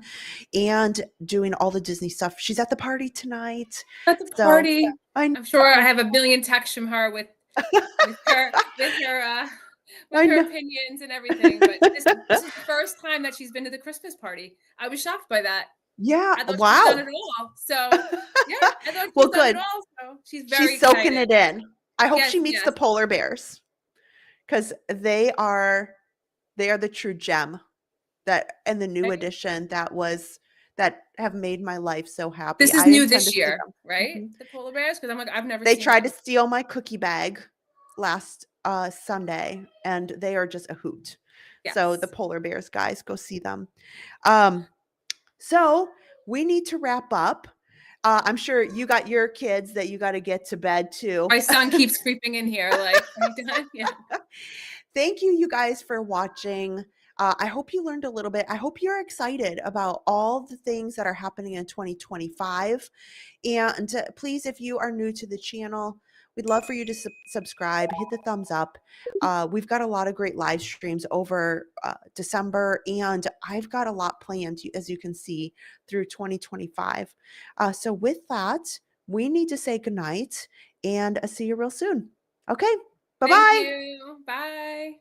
and doing all the Disney stuff. She's at the party tonight. At the So party. I I'm sure I know. have a billion texts from her with her with her with I her know. opinions and everything. But this is the first time that she's been to the Christmas party. I was shocked by that. Yeah. I thought she's done it Wow. all. So yeah, I thought Well, she's done it good. all. So she's very She's soaking excited. it in. I hope Yes, she meets the yes. polar bears because they are the true gem that and the new Right? edition that have made my life so happy. This is I new intend to this see year, them. right? Mhm. The polar bears? Because I'm like, I've never They seen tried to them. steal my cookie bag last Sunday, and they are just a hoot. So the Yes. polar bears guys, go see them. Um, so we need to wrap up. I'm sure you got your kids that you got to get to bed too. My son keeps creeping in here like, "Are you done?" Yeah. Thank you, you guys, for watching. I hope you learned a little bit. I hope you're excited about all the things that are happening in 2025. And please, if you are new to the channel, we'd love for you to subscribe, hit the thumbs up. We've got a lot of great live streams over December, and I've got a lot planned, as you can see, through 2025. So with that, we need to say goodnight and see you real soon. Okay, Thank bye-bye. you. Bye.